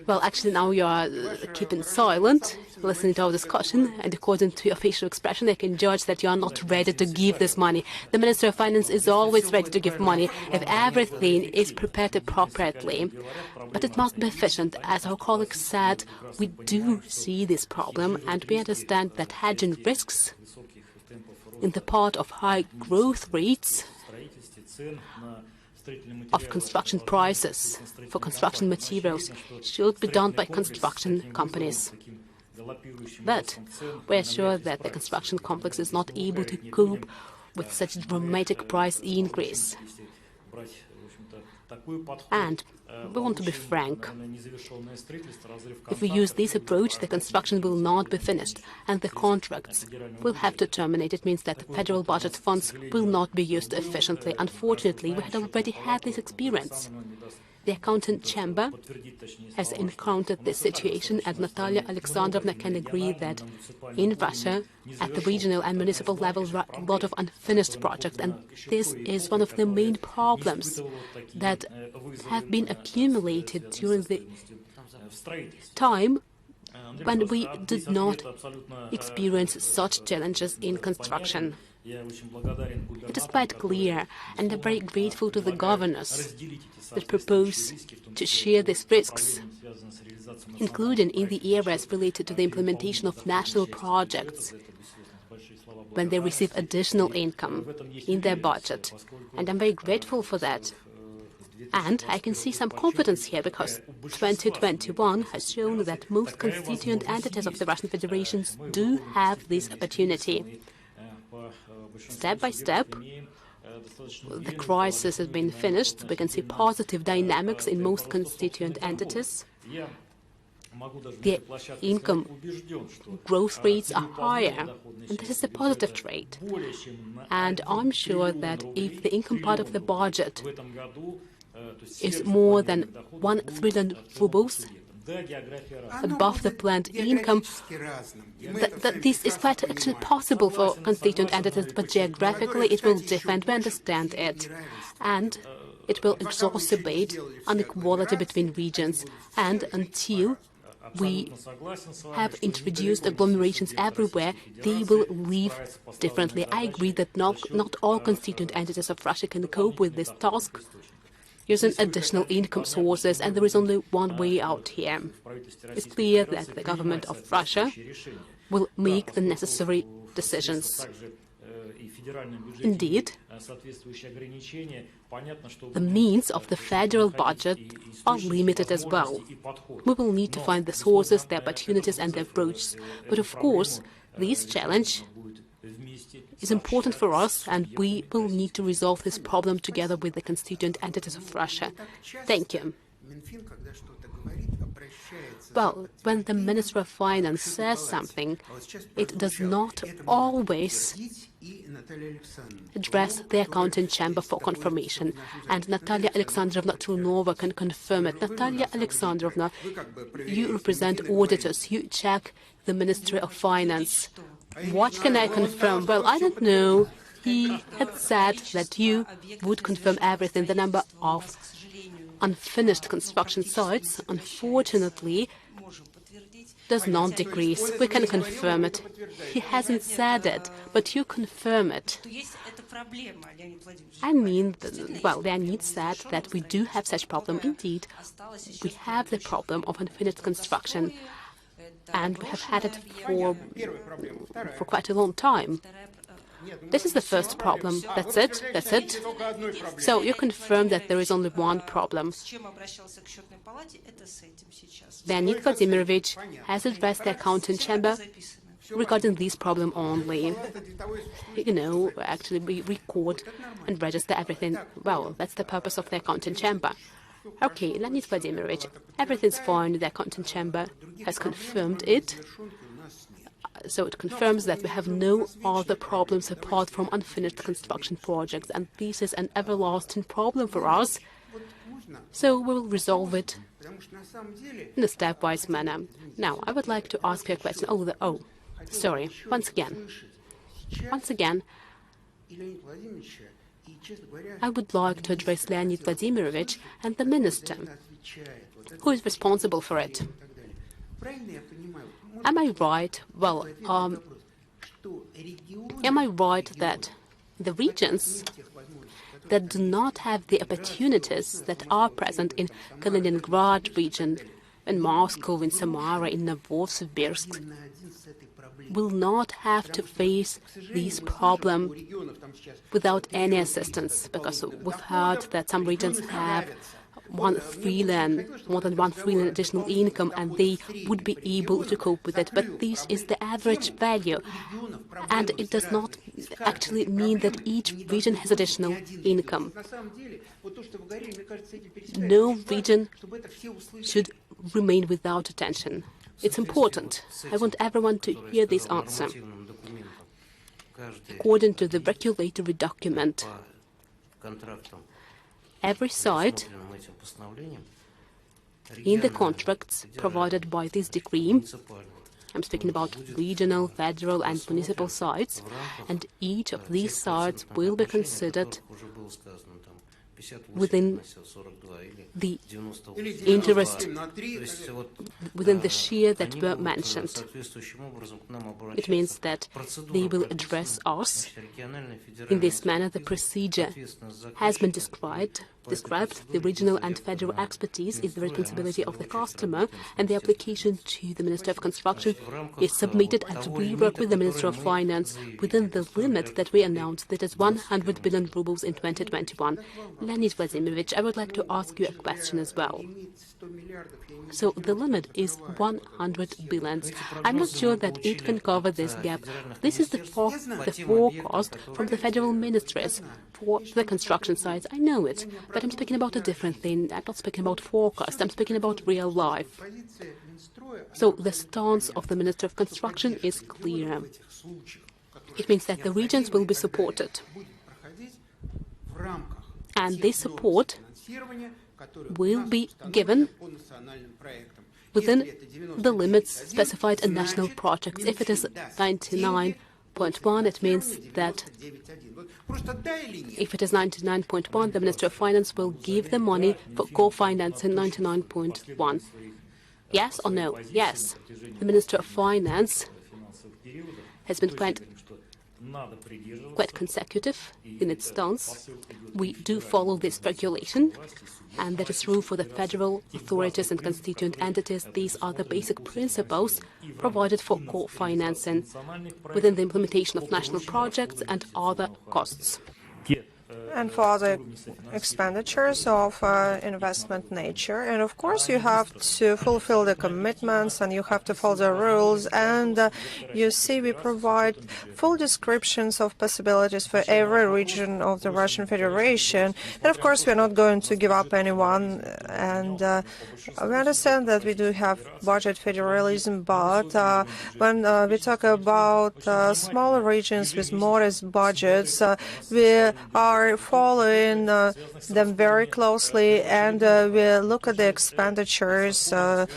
Well, actually, now you are keeping silent, listening to our discussion, and according to your facial expression, I can judge that you are not ready to give this money. The Minister of Finance is always ready to give money if everything is prepared appropriately. But it must be efficient. As our colleague said, we do see this problem, and we understand that hedging risks in the part of high growth rates of construction prices for construction materials should be done by construction companies. But we are sure that the construction complex is not able to cope with such a dramatic price increase. And we want to be frank. If we use this approach, the construction will not be finished, and the contracts will have to terminate. It means that the federal budget funds will not be used efficiently. Unfortunately, we had already had this experience. The accountant chamber has encountered this situation, and Natalia Alexandrovna can agree that in Russia, at the regional and municipal level, there are a lot of unfinished projects, and this is one of the main problems that have been accumulated during the time when we did not experience such challenges in construction. It is quite clear, and I'm very grateful to the governors that propose to share these risks, including in the areas related to the implementation of national projects, when they receive additional income in their budget. And I'm very grateful for that. And I can see some confidence here because 2021 has shown that most constituent entities of the Russian Federation do have this opportunity. Step by step, the crisis has been finished. We can see positive dynamics in most constituent entities. The income growth rates are higher, and this is a positive trait. And I'm sure that if the income part of the budget is more than 1 trillion rubles above the planned income, that this is quite actually possible for constituent entities, but geographically it will differ, and we understand it. And it will exacerbate inequality between regions. And until we have introduced agglomerations everywhere, they will live differently. I agree that not all constituent entities of Russia can cope with this task using additional income sources, and there is only one way out here. It's clear that the government of Russia will make the necessary decisions. Indeed, the means of the federal budget are limited as well. We will need to find the sources, the opportunities and the approaches. But of course, this challenge is important for us, and we will need to resolve this problem together with the constituent entities of Russia. Thank you. Well, when the Minister of Finance says something, it does not always address the accounting chamber for confirmation. And Natalia Alexandrovna Trunova can confirm it. Natalia Alexandrovna, you represent auditors, you check the Ministry of Finance. What can I confirm? Well, I don't know. He had said that you would confirm everything. The number of unfinished construction sites, unfortunately, does not decrease. We can confirm it. He hasn't said it, but you confirm it. I mean, well, Leonid said that we do have such problem. Indeed, we have the problem of unfinished construction, and we have had it for quite a long time. This is the first problem. That's it? That's it? So you confirm that there is only one problem. Leonid Vladimirovich has addressed the accounting chamber regarding this problem only. You know, actually we record and register everything. Well, that's the purpose of the accounting chamber. Okay, Leonid Vladimirovich, everything's fine. The accounting chamber has confirmed it. So it confirms that we have no other problems apart from unfinished construction projects, and this is an everlasting problem for us. So we will resolve it in a stepwise manner. Now, I would like to ask you a question. Sorry. Once again, I would like to address Leonid Vladimirovich and the minister who is responsible for it. Am I right? Well, am I right that the regions that do not have the opportunities that are present in Kaliningrad region, in Moscow, in Samara, in Novosibirsk, will not have to face this problem without any assistance? Because we've heard that some regions have more than 1 trillion additional income, and they would be able to cope with it. But this is the average value, and it does not actually mean that each region has additional income. No region should remain without attention. It's important. I want everyone to hear this answer. According to the regulatory document, every site in the contracts provided by this decree, I'm speaking about regional, federal and municipal sites, and each of these sites will be considered within the interest, within the share that were mentioned. It means that they will address us in this manner. The procedure has been described. The regional and federal expertise is the responsibility of the customer, and the application to the Minister of Construction is submitted, and we work with the Minister of Finance within the limit that we announced, that is 100 billion rubles in 2021. Leonid Vladimirovich, I would like to ask you a question as well. So the limit is 100 billions. I'm not sure that it can cover this gap. This is the forecast from the federal ministries for the construction sites. I know it, but I'm speaking about a different thing. I'm not speaking about forecast. I'm speaking about real life. So the stance of the Minister of Construction is clear. It means that the regions will be supported. And this support will be given within the limits specified in national projects. If it is 99.1, it means that if it is 99.1, the Minister of Finance will give the money for co-financing 99.1. Yes or no? Yes. The Minister of Finance has been quite consecutive in its stance. We do follow this regulation, and that is true for the federal authorities and constituent entities. These are the basic principles provided for co-financing within the implementation of national projects and other costs. And for the expenditures of investment nature. And of course, you have to fulfill the commitments and you have to follow the rules. And you see, we provide full descriptions of possibilities for every region of the Russian Federation. And of course, we're not going to give up anyone. And we understand that we do have budget federalism, but when we talk about smaller regions with modest budgets, we are following them very closely, and we look at the expenditures that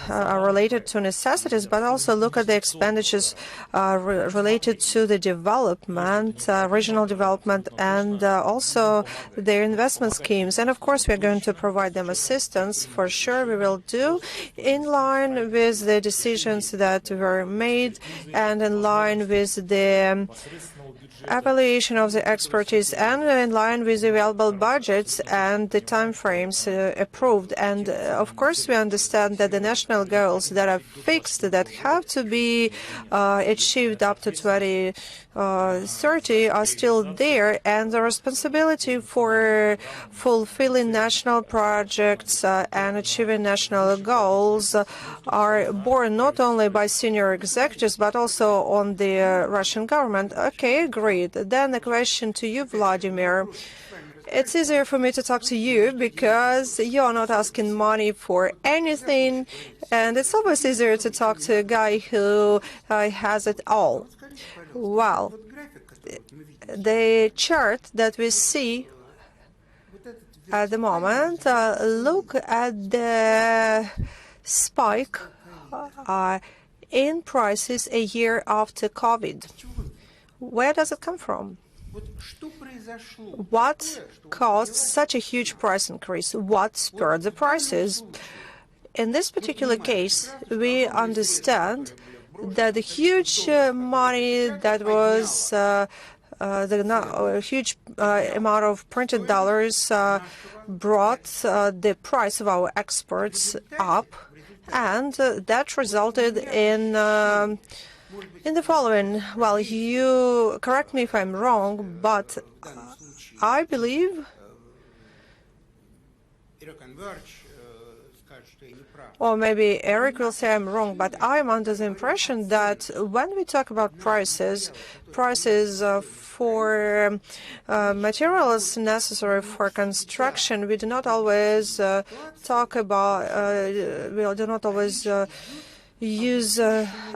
are related to necessities, but also look at the expenditures related to the development, regional development, and also their investment schemes. And of course, we're going to provide them assistance. For sure, we will do in line with the decisions that were made and in line with the evaluation of the expertise and in line with the available budgets and the timeframes approved. And of course, we understand that the national goals that are fixed, that have to be achieved up to 2030 are still there, and the responsibility for fulfilling national projects and achieving national goals are borne not only by senior executives but also on the Russian government. Okay, agreed. Then a question to you, Vladimir. It's easier for me to talk to you because you're not asking money for anything, and it's always easier to talk to a guy who has it all. Well, the chart that we see at the moment, look at the spike in prices a year after COVID. Where does it come from? What caused such a huge price increase? What spurred the prices? In this particular case, we understand that the huge money that was the huge amount of printed dollars brought the price of our exports up, and that resulted in the following. Well, you correct me if I'm wrong, but I believe, or maybe Eric will say I'm wrong, but I'm under the impression that when we talk about prices for materials necessary for construction, we do not always talk about, we do not always use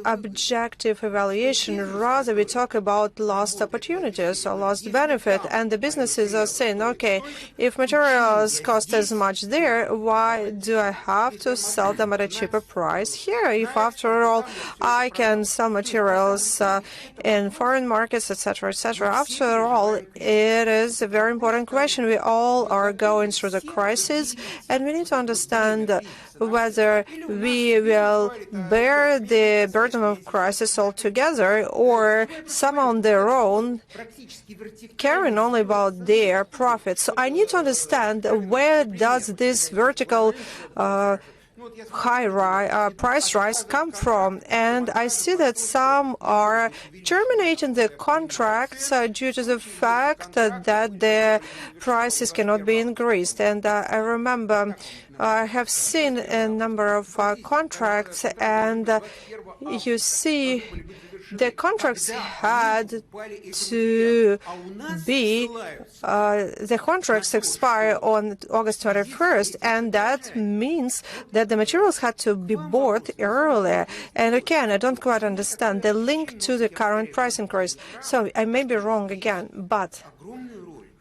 objective evaluation. Rather, we talk about lost opportunities or lost benefit. And the businesses are saying, okay, if materials cost as much there, why do I have to sell them at a cheaper price here? If, after all, I can sell materials in foreign markets, etc., etc. After all, it is a very important question. We all are going through the crisis, and we need to understand whether we will bear the burden of crisis altogether, or some on their own, caring only about their profits. So I need to understand where does this vertical price rise come from? And I see that some are terminating the contracts due to the fact that their prices cannot be increased. And I remember I have seen a number of contracts, and you see the contracts had to be, the contracts expire on August 21st, and that means that the materials had to be bought earlier. And again, I don't quite understand the link to the current price increase. So I may be wrong again, but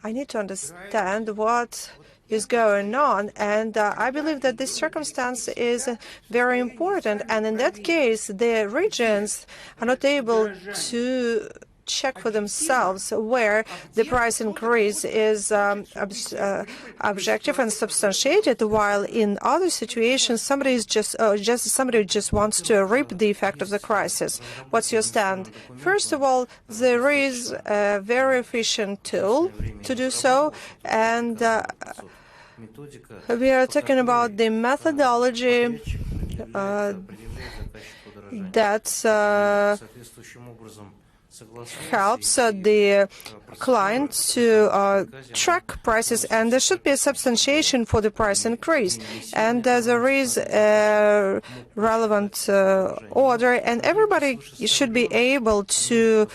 I need to understand what is going on, and I believe that this circumstance is very important, and in that case the regions are not able to check for themselves where the price increase is objective and substantiated, while in other situations somebody just wants to reap the effect of the crisis. What's your stand? First of all, there is a very efficient tool to do so, and we are talking about the methodology that helps the client to track prices, and there should be a substantiation for the price increase. And there is a relevant order, and everybody should be able to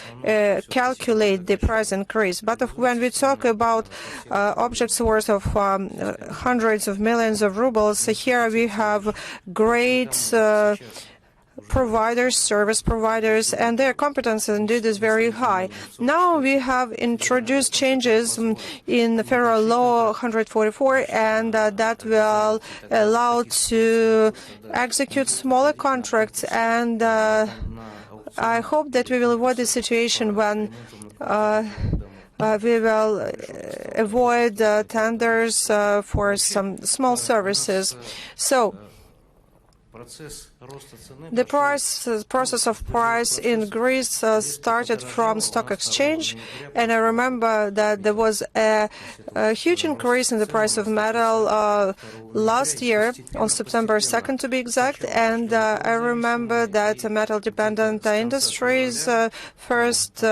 calculate the price increase. But when we talk about objects worth of hundreds of millions of rubles, here we have great providers, service providers, and their competence indeed is very high. Now we have introduced changes in the Federal Law 144, and that will allow to execute smaller contracts, and I hope that we will avoid the situation when we will avoid tenders for some small services. So the process of price increase started from stock exchange, and I remember that there was a huge increase in the price of metal last year, on September 2nd to be exact, and I remember that metal-dependent industries first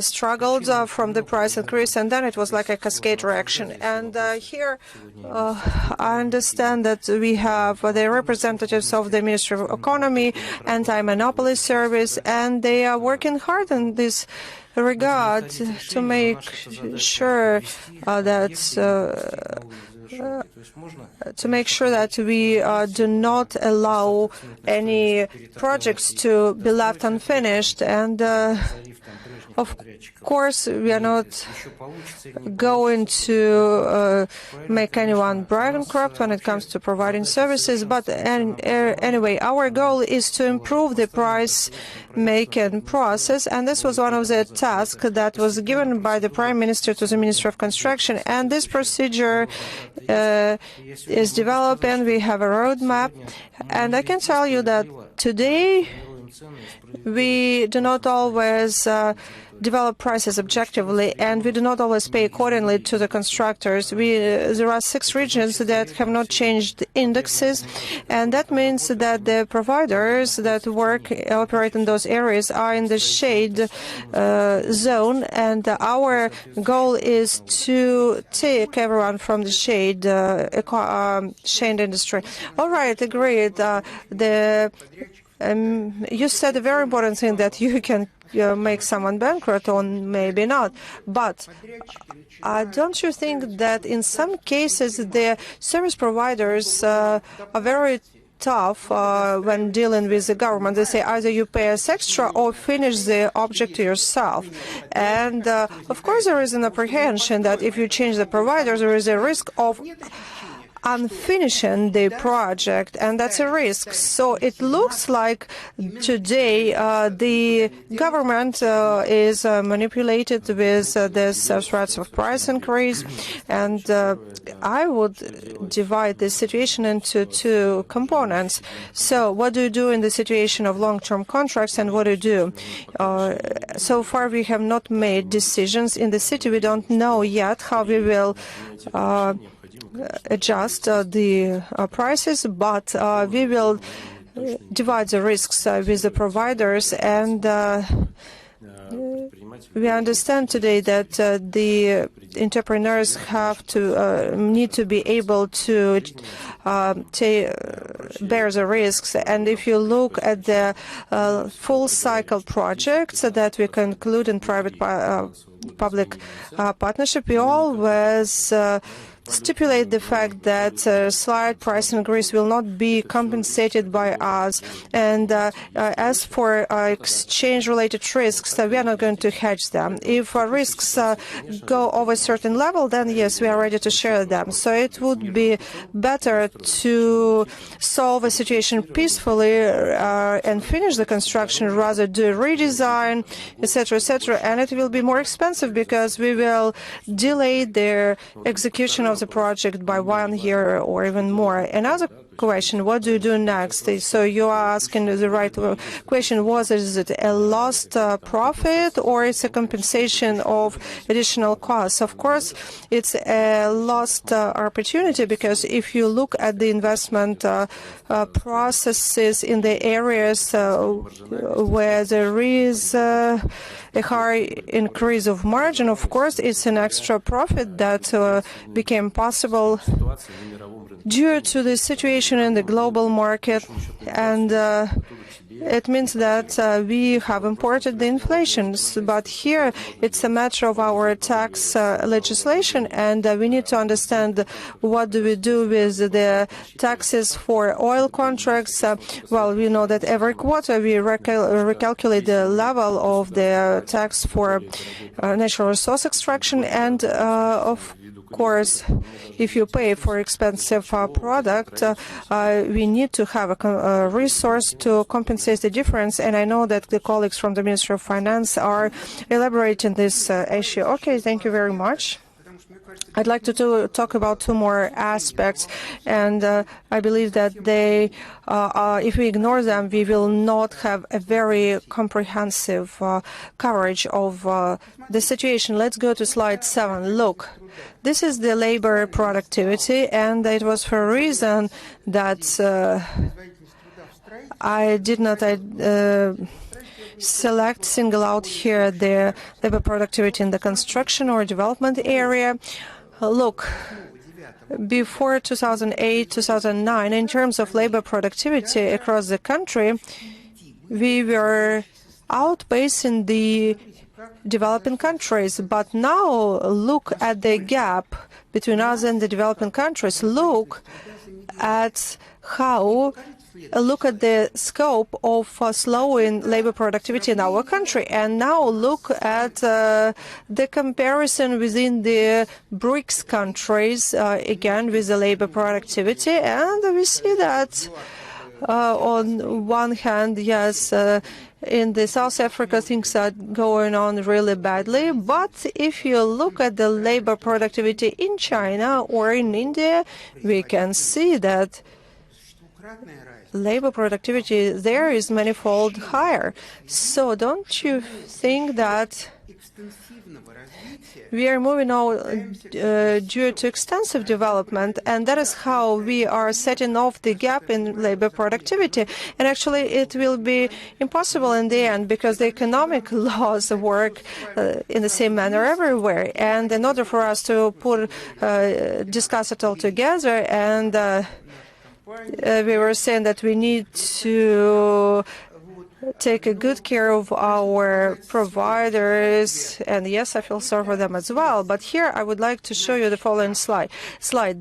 struggled from the price increase, and then it was like a cascade reaction. And here I understand that we have the representatives of the Ministry of Economy, Anti-Monopoly Service, and they are working hard in this regard to make sure that we do not allow any projects to be left unfinished. And of course, we are not going to make anyone bankrupt when it comes to providing services, but anyway, our goal is to improve the price-making process, and this was one of the tasks that was given by the Prime Minister to the Ministry of Construction, and this procedure is developing. We have a roadmap, and I can tell you that today we do not always develop prices objectively, and we do not always pay accordingly to the constructors. There are 6 regions that have not changed indexes, and that means that the providers that operate in those areas are in the shade zone, and our goal is to take everyone from the shade industry. All right, agreed. You said a very important thing, that you can make someone bankrupt, or maybe not. But don't you think that in some cases the service providers are very tough when dealing with the government? They say either you pay us extra or finish the object yourself. And of course there is an apprehension that if you change the provider, there is a risk of unfinishing the project, and that's a risk. So it looks like today the government is manipulated with this threats of price increase, and I would divide this situation into 2 components. So what do you do in the situation of long-term contracts, and what do you do? So far we have not made decisions in the city. We don't know yet how we will adjust the prices, but we will divide the risks with the providers, and we understand today that the entrepreneurs have to need to be able to bear the risks. And if you look at the full cycle projects that we conclude in private public partnership, we always stipulate the fact that slight price increase will not be compensated by us. And as for exchange-related risks, we are not going to hedge them. If risks go over a certain level, then yes, we are ready to share them. So it would be better to solve a situation peacefully and finish the construction, rather do redesign, etc., etc. And it will be more expensive because we will delay the execution of the project by 1 year or even more. Another question, what do you do next? So you are asking the right question, is it a lost profit or it's a compensation of additional costs? Of course, it's a lost opportunity, because if you look at the investment processes in the areas where there is a high increase of margin, of course, it's an extra profit that became possible due to the situation in the global market, and it means that we have imported the inflation. But here it's a matter of our tax legislation, and we need to understand what do we do with the taxes for oil contracts. Well, we know that every quarter we recalculate the level of the tax for natural resource extraction, and of course, if you pay for expensive product, we need to have a resource to compensate the difference. And I know that the colleagues from the Ministry of Finance are elaborating this issue. Okay, thank you very much. I'd like to talk about two more aspects, and I believe that they, if we ignore them, we will not have a very comprehensive coverage of the situation. Let's go to slide 7. Look, this is the labor productivity, and it was for a reason that I did not single out here the labor productivity in the construction or development area. Look, before 2008-2009, in terms of labor productivity across the country, we were outpacing the developing countries. But now look at the gap between us and the developing countries. Look at the scope of slowing labor productivity in our country. And now look at the comparison within the BRICS countries, again, with the labor productivity. And we see that on one hand, yes, in the South Africa, things are going on really badly. But if you look at the labor productivity in China or in India, we can see that labor productivity there is manifold higher. So don't you think that we are moving on due to extensive development, and that is how we are setting off the gap in labor productivity? And actually it will be impossible in the end, because the economic laws work in the same manner everywhere. And in order for us to discuss it all together, and we were saying that we need to take a good care of our providers, and yes, I feel sorry for them as well. But here I would like to show you the following slide.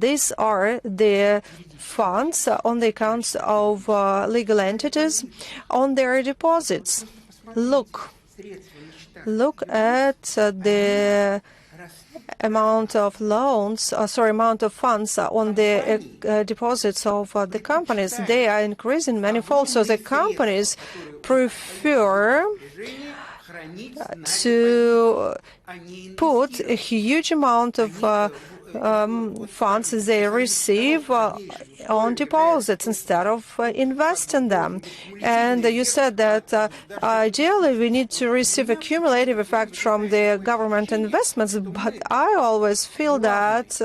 These are the funds on the accounts of legal entities on their deposits. Look at the amount of amount of funds on the deposits of the companies. They are increasing manifold. So the companies prefer to put a huge amount of funds they receive on deposits instead of investing them. And you said that ideally we need to receive a cumulative effect from the government investments, but I always feel that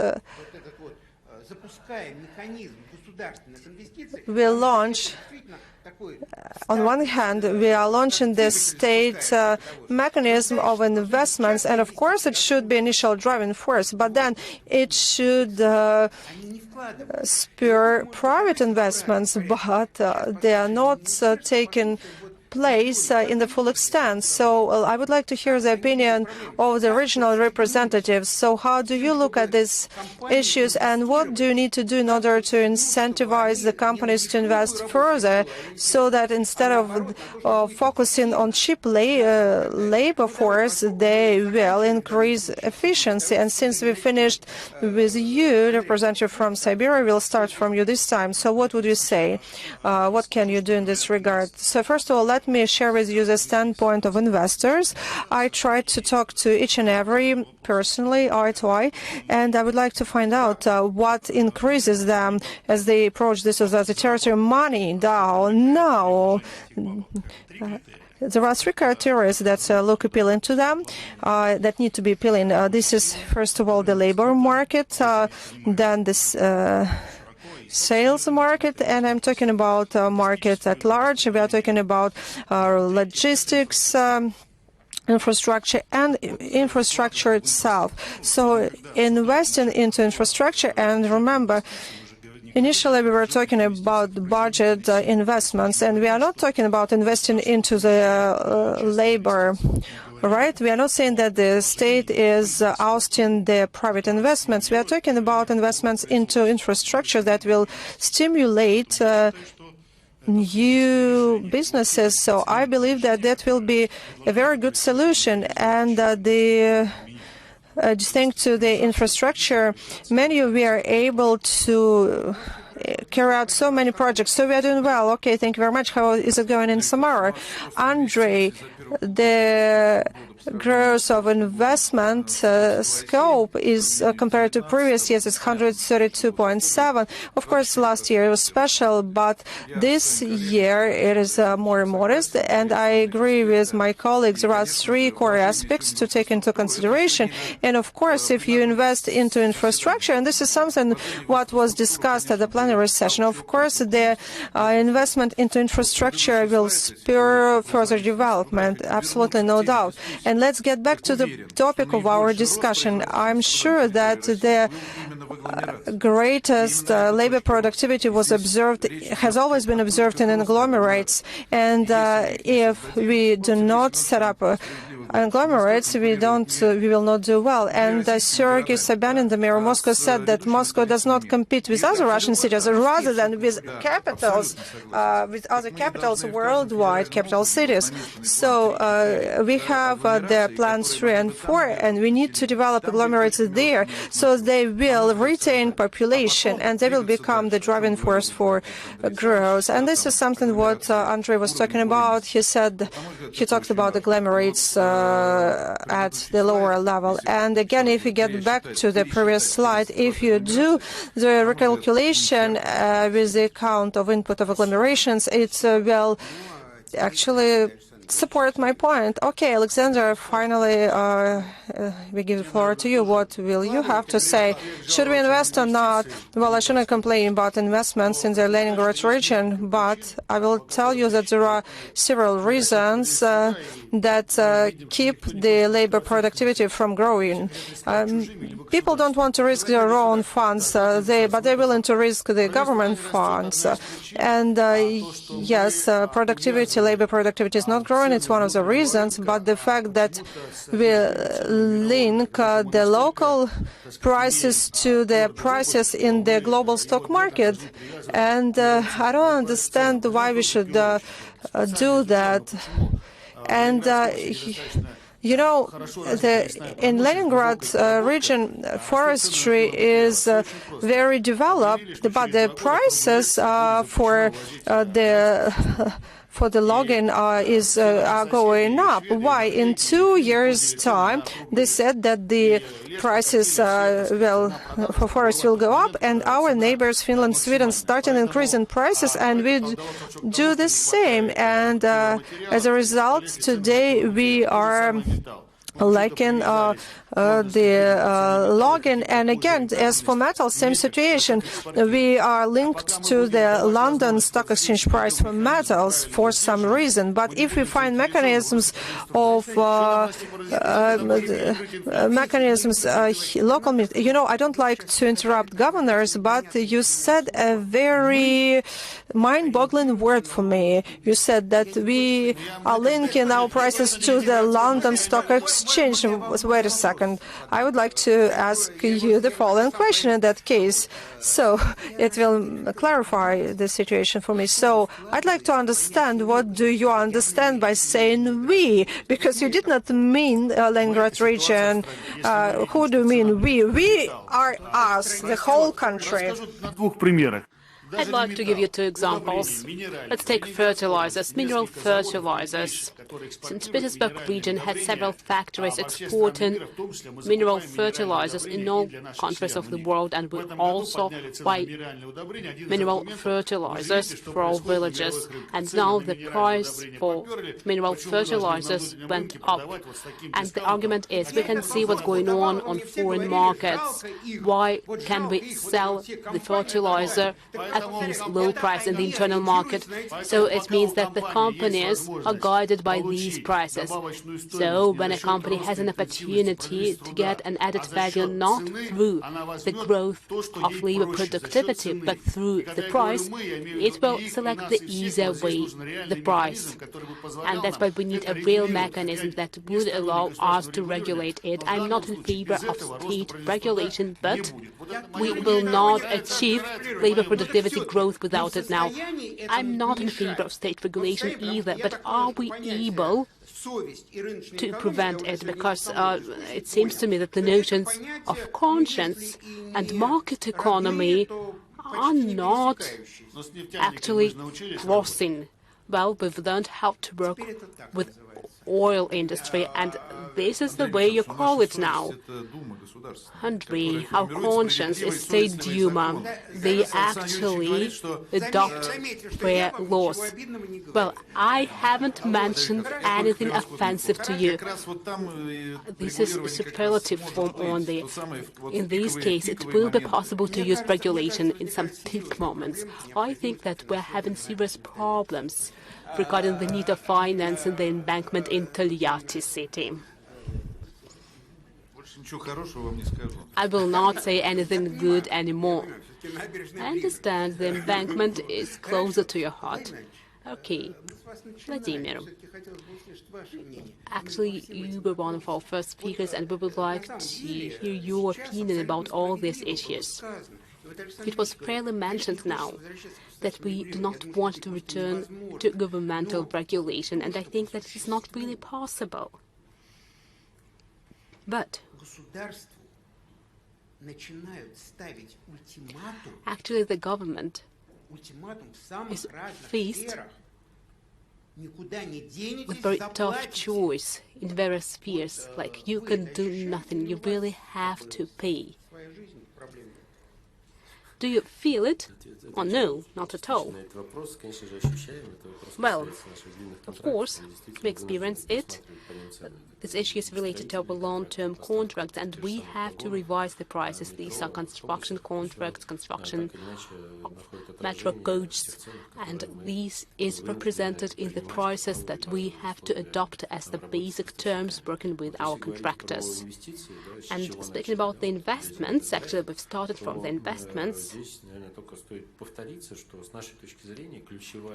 we launch, on one hand, we are launching the state mechanism of investments, and of course it should be initial driving force, but then it should spur private investments, but they are not taken place in the full extent. So I would like to hear the opinion of the regional representatives. So how do you look at these issues, and what do you need to do in order to incentivize the companies to invest further, so that instead of focusing on cheap labor force, they will increase efficiency? And since we finished with you, representative from Siberia, we'll start from you this time. So what would you say? What can you do in this regard? So first of all, let me share with you the standpoint of investors. I tried to talk to each and every personally, eye to eye, and I would like to find out what increases them as they approach this as a territory. Money down. No. There are three criteria that look appealing to them, that need to be appealing. This is, first of all, the labor market, then this sales market, and I'm talking about market at large. We are talking about logistics, infrastructure, and infrastructure itself. So investing into infrastructure, and remember, initially we were talking about budget investments, and we are not talking about investing into the labor. Right? We are not saying that the state is ousting the private investments. We are talking about investments into infrastructure that will stimulate new businesses. So I believe that that will be a very good solution. And thanks to the infrastructure, we are able to carry out so many projects. So we are doing well. Okay, thank you very much. How is it going in Samara? Andrei, the growth of investment scope is compared to previous years is 132.7. Of course, last year it was special, but this year it is more modest. And I agree with my colleagues. There are three core aspects to take into consideration. And of course, if you invest into infrastructure, and this is something what was discussed at the plenary session, of course, the investment into infrastructure will spur further development. Absolutely, no doubt. And let's get back to the topic of our discussion. I'm sure that the greatest labor productivity has always been observed in agglomerates. And if we do not set up agglomerates, we will not do well. And Sergei Sobyanin, the mayor of Moscow, said that Moscow does not compete with other Russian cities, rather than with capitals, with other capitals worldwide, capital cities. So we have the plans 3 and 4, and we need to develop agglomerates there, so they will retain population and they will become the driving force for growth. And this is something what Andrei was talking about. He talked about agglomerates at the lower level. And again, if you get back to the previous slide, if you do the recalculation with the count of input of agglomerations, it will actually support my point. Okay, Alexander, finally, we give the floor to you. What will you have to say? Should we invest or not? Well, I shouldn't complain about investments in the Leningrad region, but I will tell you that there are several reasons that keep the labor productivity from growing. People don't want to risk their own funds, but they're willing to risk the government funds. And yes, labor productivity is not growing. It's one of the reasons, but the fact that we link the local prices to the prices in the global stock market, and I don't understand why we should do that. And you know, in Leningrad region, forestry is very developed, but the prices for the logging are going up. Why? In 2 years' time, they said that the prices for forest will go up, and our neighbors, Finland, Sweden, started increasing prices, and we do the same. And as a result, today we are lacking the login. And again, as for metal, same situation. We are linked to the London Stock Exchange price for metals for some reason. But if we find mechanisms of local, I don't like to interrupt governors, but you said a very mind-boggling word for me. You said that we are linking our prices to the London Stock Exchange. Wait a second. I would like to ask you the following question in that case. So it will clarify the situation for me. So I'd like to understand, what do you understand by saying we? Because you did not mean Leningrad region. Who do you mean we? We are us, the whole country. I'd like to give you two examples. Let's take fertilizers, mineral fertilizers. St. Petersburg region had several factories exporting mineral fertilizers in all countries of the world, and we also buy mineral fertilizers for all villages. And now the price for mineral fertilizers went up. And the argument is, we can see what's going on foreign markets. Why can we sell the fertilizer at this low price in the internal market? So it means that the companies are guided by these prices. So when a company has an opportunity to get an added value not through the growth of labor productivity but through the price, it will select the easier way, the price. And that's why we need a real mechanism that would allow us to regulate it. I'm not in favor of state regulation, but we will not achieve labor productivity growth without it now. I'm not in favor of state regulation either, but are we able to prevent it? Because it seems to me that the notions of conscience and market economy are not actually crossing. Well, we've learned how to work with oil industry, and this is the way you call it now. Andrei, our conscience is State Duma. They actually adopt fair laws. Well, I haven't mentioned anything offensive to you. This is a superlative form only. In this case, it will be possible to use regulation in some peak moments. I think that we're having serious problems regarding the need of financing the embankment in Tolyatti city. I will not say anything good anymore. I understand the embankment is closer to your heart. Okay, Vladimir. Actually, you were one of our first speakers, and we would like to hear your opinion about all these issues. It was fairly mentioned now that we do not want to return to governmental regulation, and I think that it is not really possible. But actually the government is faced with very tough choice in various spheres, like you can do nothing, you really have to pay. Do you feel it? Oh, no, not at all. Well, of course, we experience it. This issue is related to our long-term contracts, and we have to revise the prices. These are construction contracts, construction metro coaches, and this is represented in the prices that we have to adopt as the basic terms working with our contractors. And speaking about the investments, actually we've started from the investments.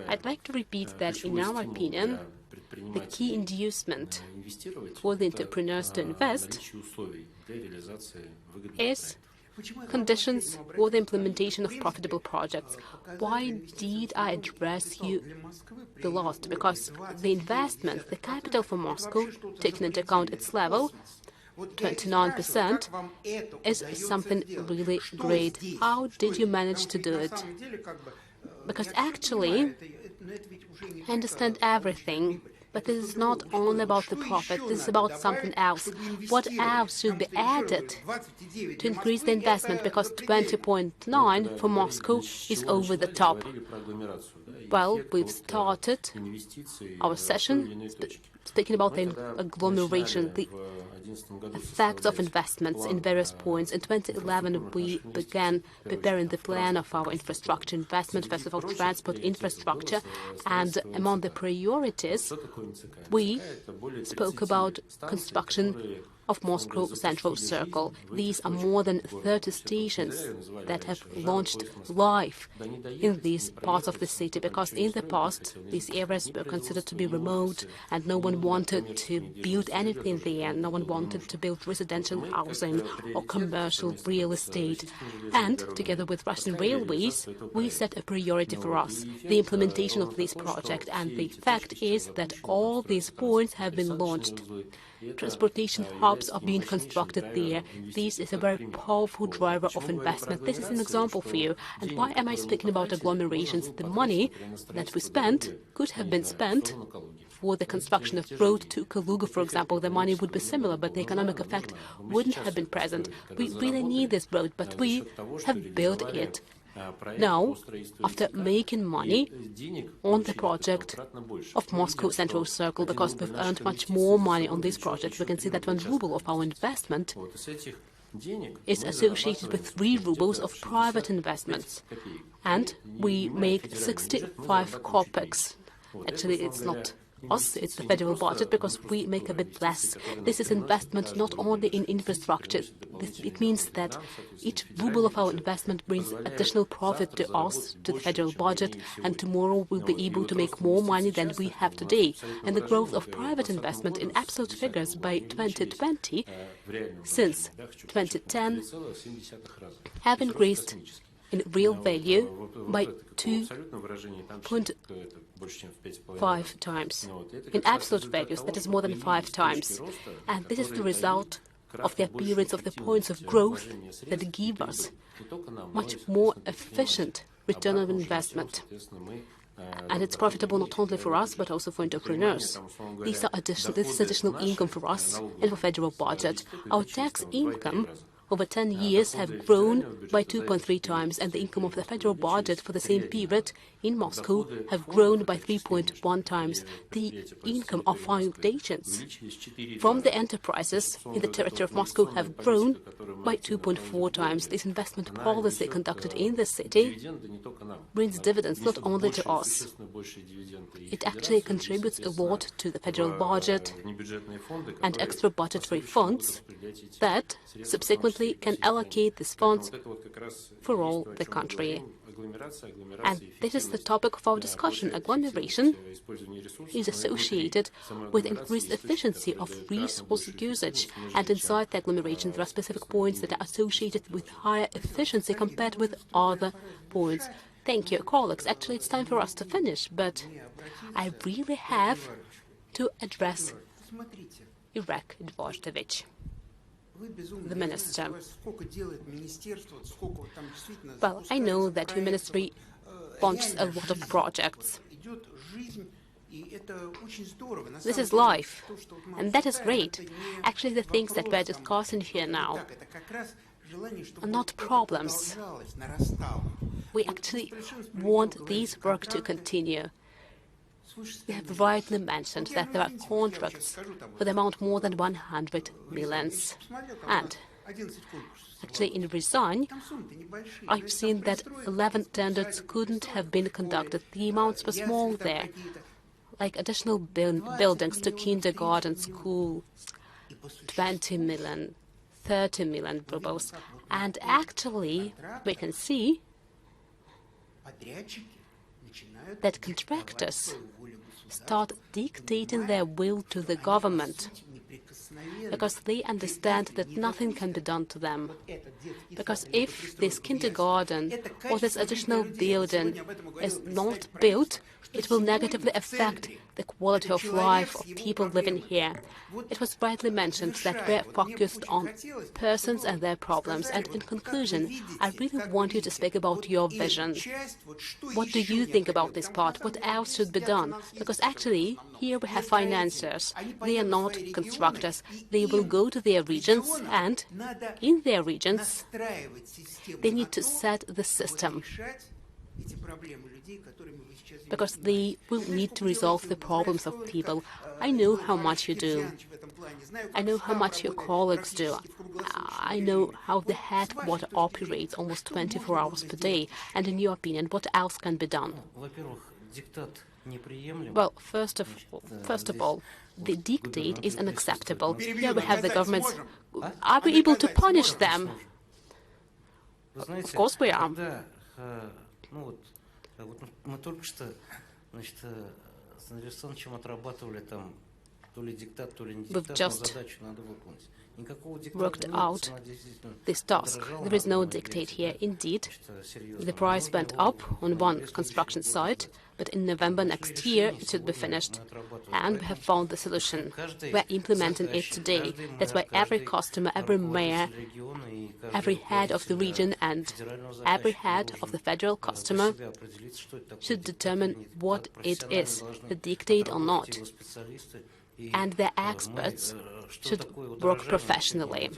I'd like to repeat that, in our opinion, the key inducement for the entrepreneurs to invest is conditions for the implementation of profitable projects. Why did I address you the last? Because the investment, the capital for Moscow, taking into account its level, 29%, is something really great. How did you manage to do it? Because actually, I understand everything, but this is not only about the profit, this is about something else. What else should be added to increase the investment? Because 20.9 for Moscow is over the top. Well, we've started our session speaking about the agglomeration, the effects of investments in various points. In 2011, we began preparing the plan of our infrastructure investment, first of all, transport infrastructure, and among the priorities, we spoke about construction of Moscow Central Circle. These are more than 30 stations that have launched live in these parts of the city, because in the past these areas were considered to be remote and no one wanted to build anything there. No one wanted to build residential housing or commercial real estate. And together with Russian Railways, we set a priority for us, the implementation of this project. And the fact is that all these points have been launched. Transportation hubs are being constructed there. This is a very powerful driver of investment. This is an example for you. And why am I speaking about agglomerations? The money that we spent could have been spent for the construction of road to Kaluga, for example. The money would be similar, but the economic effect wouldn't have been present. We really need this road, but we have built it. Now, after making money on the project of Moscow Central Circle, because we've earned much more money on this project, we can see that 1 ruble of our investment is associated with 3 rubles of private investments. And we make 65 kopecks. Actually, it's not us, it's the federal budget, because we make a bit less. This is investment not only in infrastructure. It means that each ruble of our investment brings additional profit to us, to the federal budget, and tomorrow we'll be able to make more money than we have today. And the growth of private investment in absolute figures by 2020, since 2010, have increased in real value by 2.5 times. In absolute values, that is more than 5 times. And this is the result of the appearance of the points of growth that give us much more efficient return on investment. And it's profitable not only for us, but also for entrepreneurs. This is additional income for us and for federal budget. Our tax income over 10 years have grown by 2.3 times, and the income of the federal budget for the same period in Moscow have grown by 3.1 times. The income of foundations from the enterprises in the territory of Moscow have grown by 2.4 times. This investment policy conducted in the city brings dividends not only to us. It actually contributes a lot to the federal budget and extra budgetary funds that subsequently can allocate these funds for all the country. And this is the topic of our discussion. Agglomeration is associated with increased efficiency of resource usage. And inside the agglomeration, there are specific points that are associated with higher efficiency compared with other points. Thank you, colleagues. Actually, it's time for us to finish, but I really have to address Iraq Dvorstovich, the minister. Well, I know that your ministry launches a lot of projects. This is life, and that is great. Actually, the things that we're discussing here now are not problems. We actually want this work to continue. You have rightly mentioned that there are contracts for the amount more than 100 millions. And actually in Ryazan, I've seen that 11 tenders couldn't have been conducted. The amounts were small there, like additional buildings to kindergarten, school, 20 million, 30 million rubles. And actually, we can see that contractors start dictating their will to the government because they understand that nothing can be done to them. Because if this kindergarten or this additional building is not built, it will negatively affect the quality of life of people living here. It was rightly mentioned that we're focused on persons and their problems. And in conclusion, I really want you to speak about your vision. What do you think about this part? What else should be done? Because actually, here we have financiers. They are not constructors. They will go to their regions, and in their regions, they need to set the system. because they will need to resolve the problems of people. I know how much you do. I know how much your colleagues do. I know how the headquarter operates almost 24 hours per day. And in your opinion, what else can be done? Well, first of all, the dictate is unacceptable. Here we have the governments. Are we able to punish them? Of course we are. We've just worked out this task. There is no dictate here. Indeed, the price went up on one construction site, but in November next year it should be finished. And we have found the solution. We're implementing it today. That's why every customer, every mayor, every head of the region and every head of the federal customer should determine what it is, the dictate or not. And the experts should work professionally.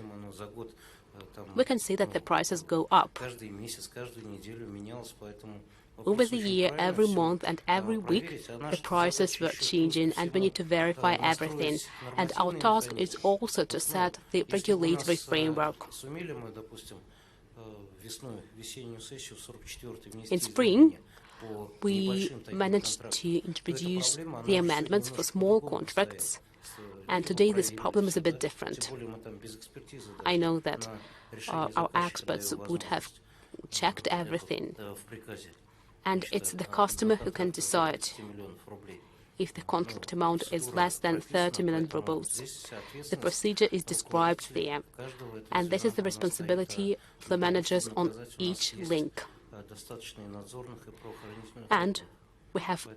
We can see that the prices go up. Over the year, every month and every week, the prices were changing, and we need to verify everything. And our task is also to set the regulatory framework. In spring, we managed to introduce the amendments for small contracts, and today this problem is a bit different. I know that our experts would have checked everything, and it's the customer who can decide if the contract amount is less than 30 million rubles. The procedure is described there, and this is the responsibility of the managers on each link. And we have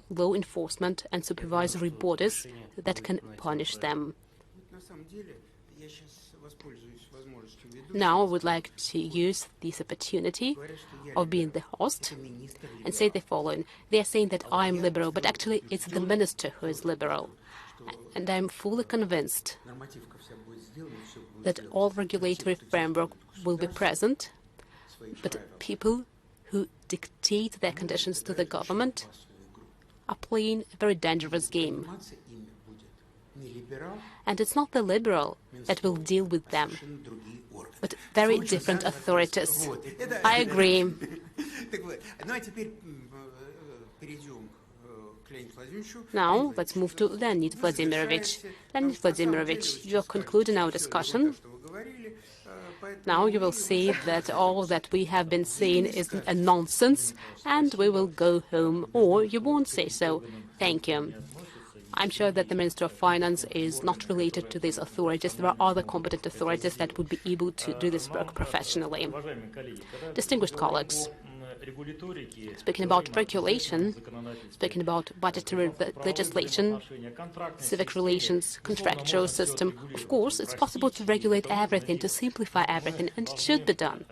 law enforcement and supervisory bodies that can punish them. Now I would like to use this opportunity of being the host and say the following. They are saying that I am liberal, but actually it's the minister who is liberal. And I am fully convinced that all regulatory framework will be present, but people who dictate their conditions to the government are playing a very dangerous game. And it's not the liberal that will deal with them, but very different authorities. I agree. Now, let's move to Leonid Vladimirovich. Leonid Vladimirovich, you're concluding our discussion. Now you will see that all that we have been saying is a nonsense, and we will go home, or you won't say so. Thank you. I'm sure that the Minister of Finance is not related to these authorities. There are other competent authorities that would be able to do this work professionally. Distinguished colleagues, speaking about regulation, speaking about budgetary legislation, civic relations, contractual system, of course, it's possible to regulate everything, to simplify everything, and it should be done.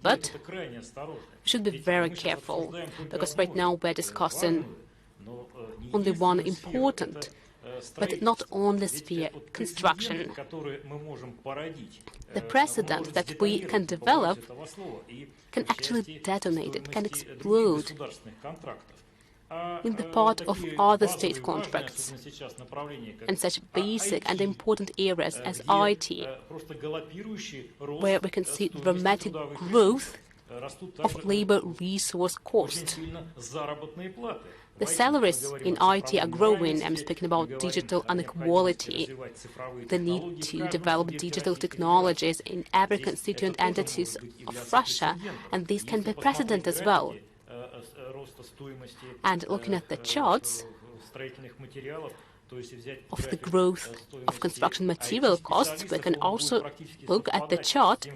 But we should be very careful, because right now we're discussing only one important, but not only sphere, construction. The precedent that we can develop can actually detonate, it can explode in the part of other state contracts in such basic and important areas as IT, where we can see dramatic growth of labor resource cost. The salaries in IT are growing. I'm speaking about digital inequality, the need to develop digital technologies in every constituent entities of Russia, and these can be precedent as well. And looking at the charts of the growth of construction material costs, we can also look at the chart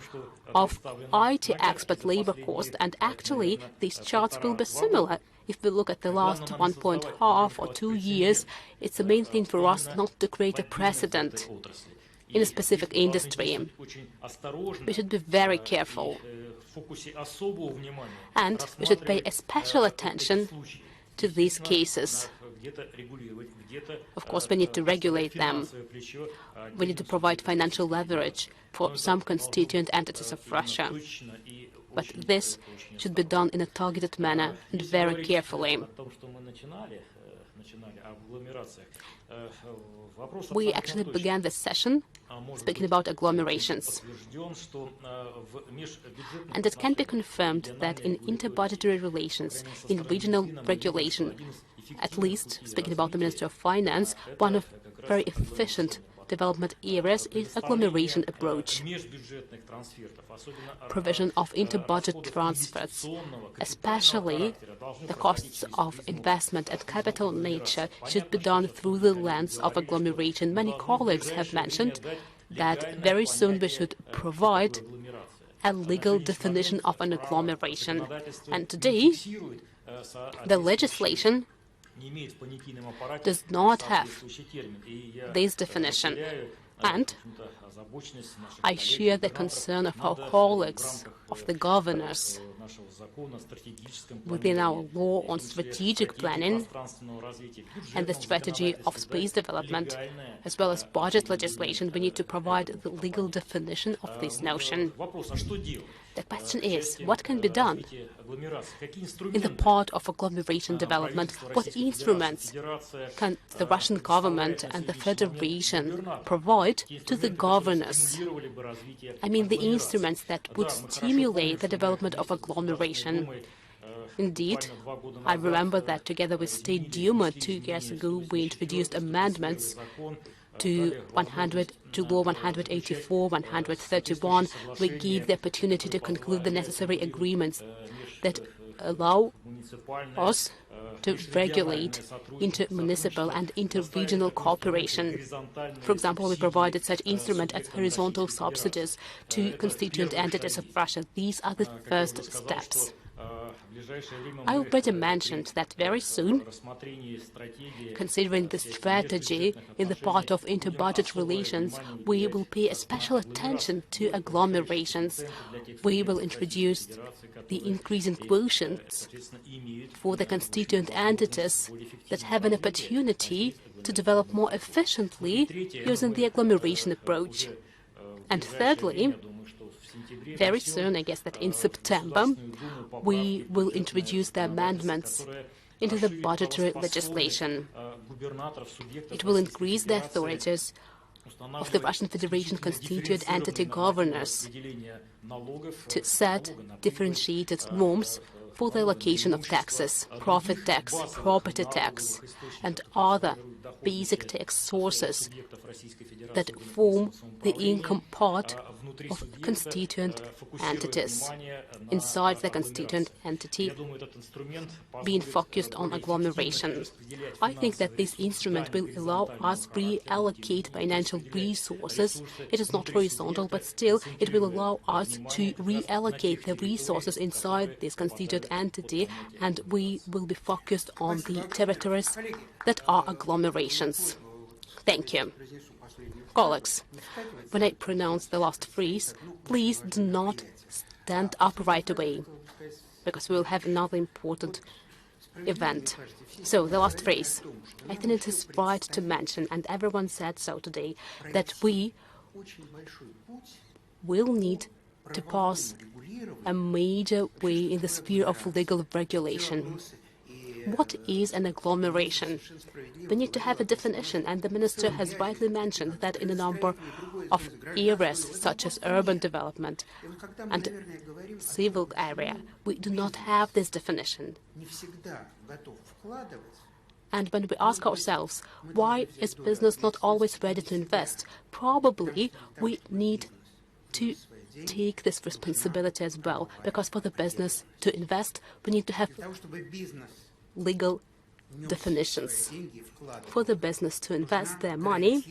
of IT expert labor cost, and actually these charts will be similar. If we look at the last 1.5 or 2 years, it's the main thing for us not to create a precedent in a specific industry. We should be very careful, and we should pay a special attention to these cases Of course, we need to regulate them. We need to provide financial leverage for some constituent entities of Russia. But this should be done in a targeted manner and very carefully. We actually began this session speaking about agglomerations. And it can be confirmed that in interbudgetary relations, in regional regulation, at least speaking about the Ministry of Finance, one of very efficient development areas is agglomeration approach. Provision of inter-budget transfers, especially the costs of investment and capital nature, should be done through the lens of agglomeration. Many colleagues have mentioned that very soon we should provide a legal definition of an agglomeration. And today, the legislation does not have this definition. And I share the concern of our colleagues, of the governors, within our law on strategic planning and the strategy of space development, as well as budget legislation. We need to provide the legal definition of this notion. The question is, what can be done in the part of agglomeration development? What instruments can the Russian government and the Federation provide to the governors? I mean, the instruments that would stimulate the development of agglomeration. Indeed, I remember that together with State Duma 2 years ago, we introduced amendments to Law 184, 131. We gave the opportunity to conclude the necessary agreements that allow us to regulate inter-municipal and inter-regional cooperation. For example, we provided such instrument as horizontal subsidies to constituent entities of Russia. These are the first steps. I already mentioned that very soon, considering the strategy in the part of inter-budget relations, we will pay a special attention to agglomerations. We will introduce the increase in quotients for the constituent entities that have an opportunity to develop more efficiently using the agglomeration approach. And thirdly, very soon, I guess that in September, we will introduce the amendments into the budgetary legislation. It will increase the authorities of the Russian Federation constituent entity governors to set differentiated norms for the allocation of taxes, profit tax, property tax, and other basic tax sources that form the income part of constituent entities. Inside the constituent entity being focused on agglomeration. I think that this instrument will allow us to reallocate financial resources. It is not horizontal, but still it will allow us to reallocate the resources inside this constituent entity, and we will be focused on the territories that are agglomerations. Thank you. Colleagues, when I pronounce the last phrase, please do not stand up right away, because we will have another important event. So, the last phrase. I think it is right to mention, and everyone said so today, that we will need to pass a major way in the sphere of legal regulation. What is an agglomeration? We need to have a definition, and the Minister has rightly mentioned that in a number of areas, such as urban development and civil area, we do not have this definition. And when we ask ourselves, why is business not always ready to invest? Probably we need to take this responsibility as well, because for the business to invest, we need to have legal definitions. For the business to invest their money,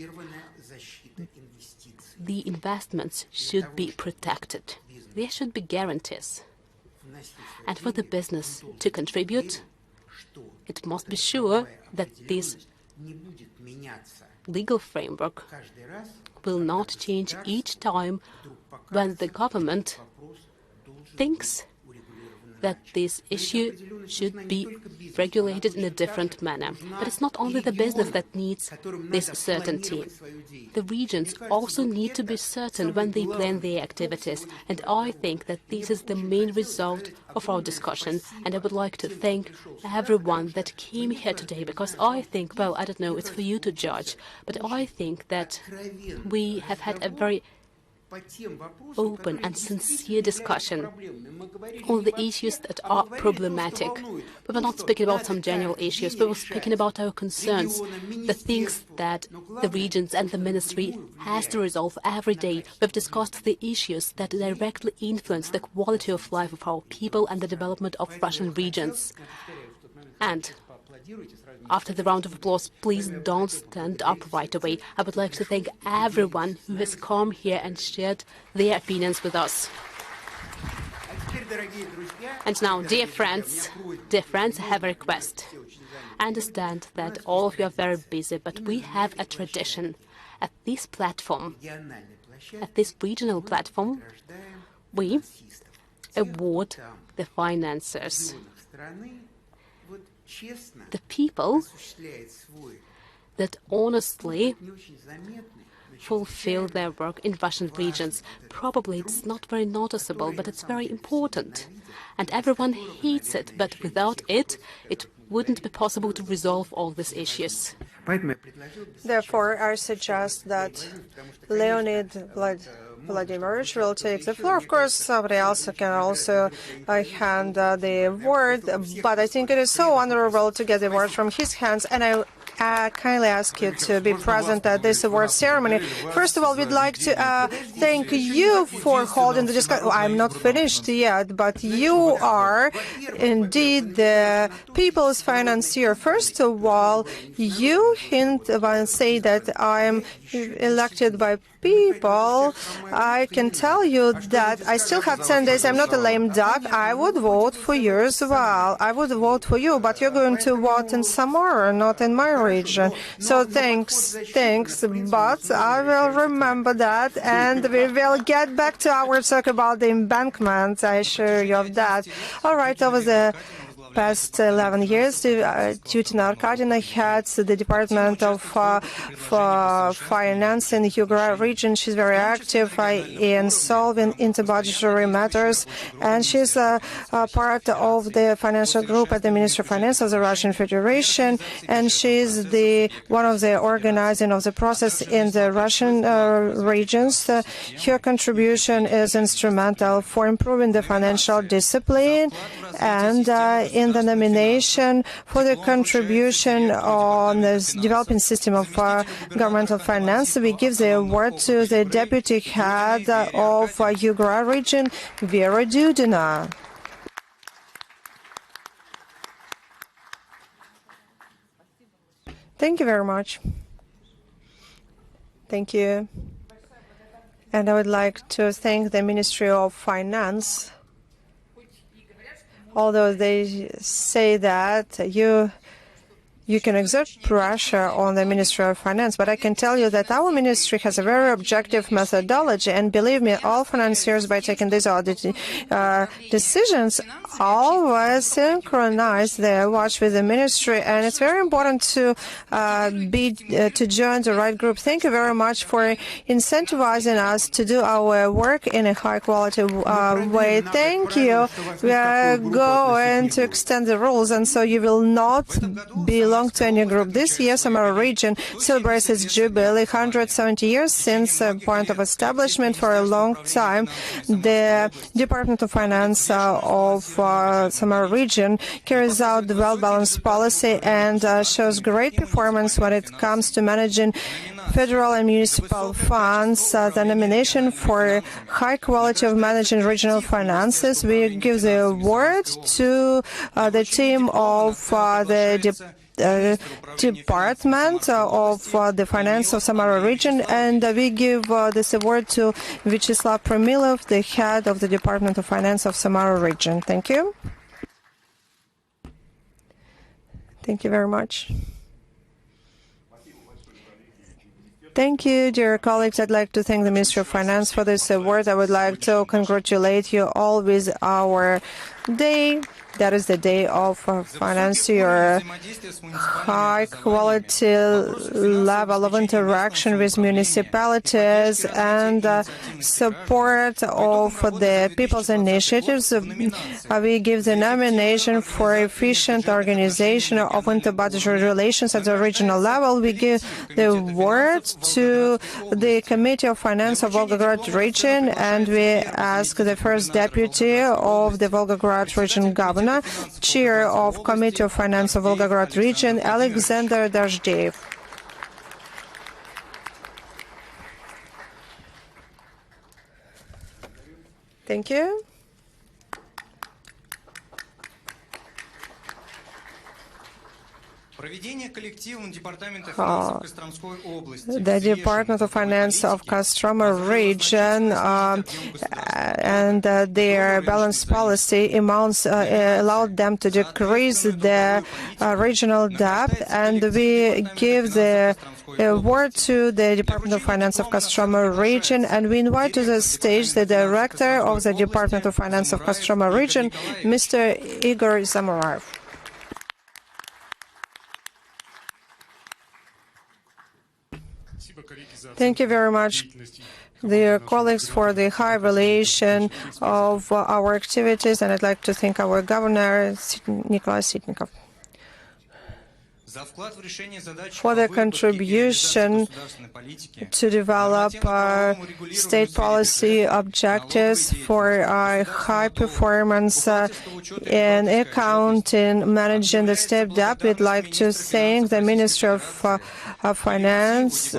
the investments should be protected. There should be guarantees. And for the business to contribute, it must be sure that this legal framework will not change each time when the government thinks that this issue should be regulated in a different manner. But it's not only the business that needs this certainty. The regions also need to be certain when they plan their activities, and I think that this is the main result of our discussion, and I would like to thank everyone that came here today, because I think, well, I don't know, it's for you to judge, but I think that we have had a very open and sincere discussion on the issues that are problematic. We were not speaking about some general issues, we were speaking about our concerns, the things that the regions and the ministry has to resolve every day. We've discussed the issues that directly influence the quality of life of our people and the development of Russian regions. And after the round of applause, please don't stand up right away. I would like to thank everyone who has come here and shared their opinions with us. And now, dear friends, I have a request. I understand that all of you are very busy, but we have a tradition. At this platform, at this regional platform, we award the financiers, the people that honestly fulfill their work in Russian regions. Probably it's not very noticeable, but it's very important. And everyone hates it, but without it, it wouldn't be possible to resolve all these issues. Therefore, I suggest that Leonid Vladimirovich will take the floor. Of course, somebody else can also hand the word, but I think it is so honorable to get the word from his hands, and I kindly ask you to be present at this award ceremony. First of all, we'd like to thank you for holding the discussion. I'm not finished yet, but you are indeed the people's financier. First of all, you hint and say that I'm elected by people. I can tell you that I still have 10 days. I'm not a lame duck. I would vote for you as well. I would vote for you, but you're going to vote in Samara, not in my region. So thanks, but I will remember that, and we will get back to our talk about the embankment. I assure you of that. All right, over the past 11 years, Tutina Arkadina heads the Department of Finance in the Yugoslav region. She's very active in solving interbudgetary matters, and she's part of the financial group at the Ministry of Finance of the Russian Federation, and she's one of the organizing of the process in the Russian regions. Her contribution is instrumental for improving the financial discipline, and in the nomination for the contribution on the developing system of governmental finance, we give the award to the deputy head of Yugoslav region, Vera Dudina. Thank you very much. Thank you. And I would like to thank the Ministry of Finance. Although they say that you can exert pressure on the Ministry of Finance, but I can tell you that our ministry has a very objective methodology, and believe me, all financiers, by taking these audit decisions, always synchronize their watch with the ministry, and it's very important to join the right group. Thank you very much for incentivizing us to do our work in a high-quality way. Thank you. We are going to extend the rules, and so you will not belong to any group. This year, Samara region celebrates its jubilee, 170 years since point of establishment. For a long time, the Department of Finance of Samara region carries out the well-balanced policy and shows great performance when it comes to managing federal and municipal funds. The nomination for high quality of managing regional finances, we give the award to the team of the Department of the Finance of Samara region, and we give this award to Vyacheslav Premilov, the head of the Department of Finance of Samara region. Thank you. Thank you very much. Thank you, dear colleagues. I'd like to thank the Ministry of Finance for this award. I would like to congratulate you all with our day. That is the day of finance, your high-quality level of interaction with municipalities and support of the people's initiatives. We give the nomination for efficient organization of interbudgetary relations at the regional level. We give the word to the Committee of Finance of Volgograd region, and we ask the first deputy of the Volgograd region governor, Chair of Committee of Finance of Volgograd region, Alexander Dazhdev. Thank you. The Department of Finance of Kostroma region and their balanced policy amounts allowed them to decrease the regional debt, and we give the word to the Department of Finance of Kostroma region, and we invite to the stage the Director of the Department of Finance of Kostroma region, Mr. Igor Zamoraev. Thank you very much, dear colleagues, for the high evaluation of our activities, and I'd like to thank our Governor, Nikolai Sitnikov, for the contribution to develop state policy objectives for high performance in accounting, managing the state debt. We'd like to thank the Ministry of Finance,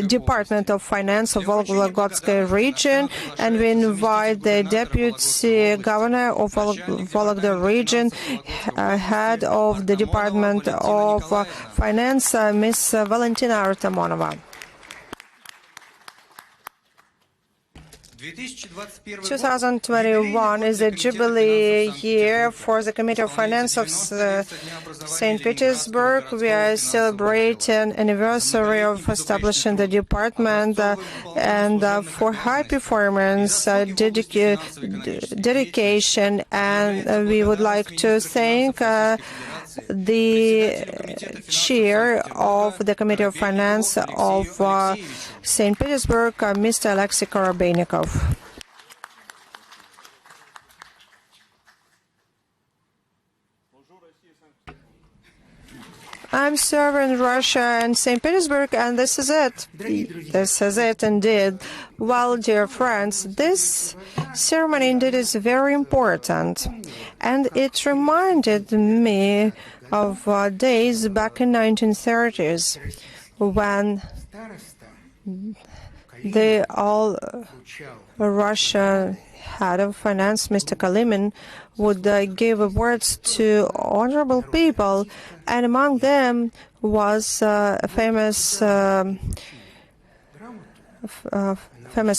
Department of Finance of Volgograd region, and we invite the Deputy Governor of Volgograd region, head of the Department of Finance, Ms. Valentina Artamonova. 2021 is a jubilee year for the Committee of Finance of St. Petersburg. We are celebrating anniversary of establishing the department and for high performance, dedication, and we would like to thank the chair of the Committee of Finance of St. Petersburg, Mr. Alexei Korobeynikov. I'm serving Russia and St. Petersburg, and this is it. This is it indeed. Well, dear friends, this ceremony indeed is very important, and it reminded me of days back in 1930s when the all-Russian head of finance, Mr. Kalimin, would give words to honorable people, and among them was a famous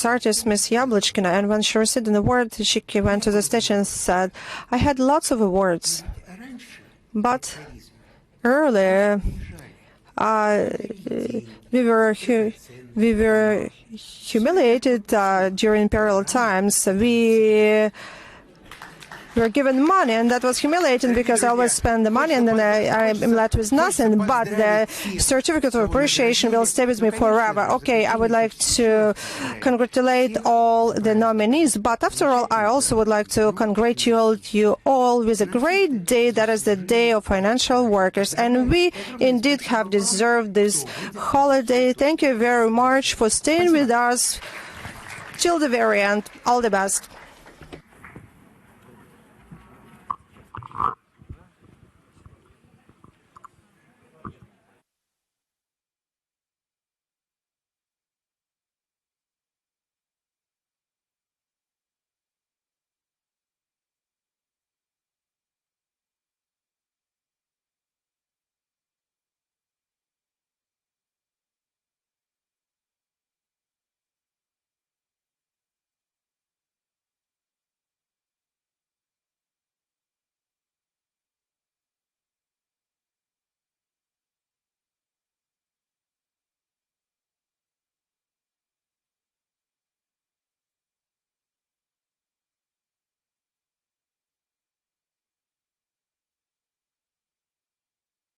artist, Miss Yablочkina, and when she received an award, she went to the stage and said, "I had lots of awards, but earlier we were humiliated during imperial times. We were given money, and that was humiliating because I always spend the money and then I'm left with nothing. But the certificate of appreciation will stay with me forever." Okay, I would like to congratulate all the nominees, but after all, I also would like to congratulate you all with a great day. That is the Day of Financial Workers, and we indeed have deserved this holiday. Thank you very much for staying with us till the very end. All the best.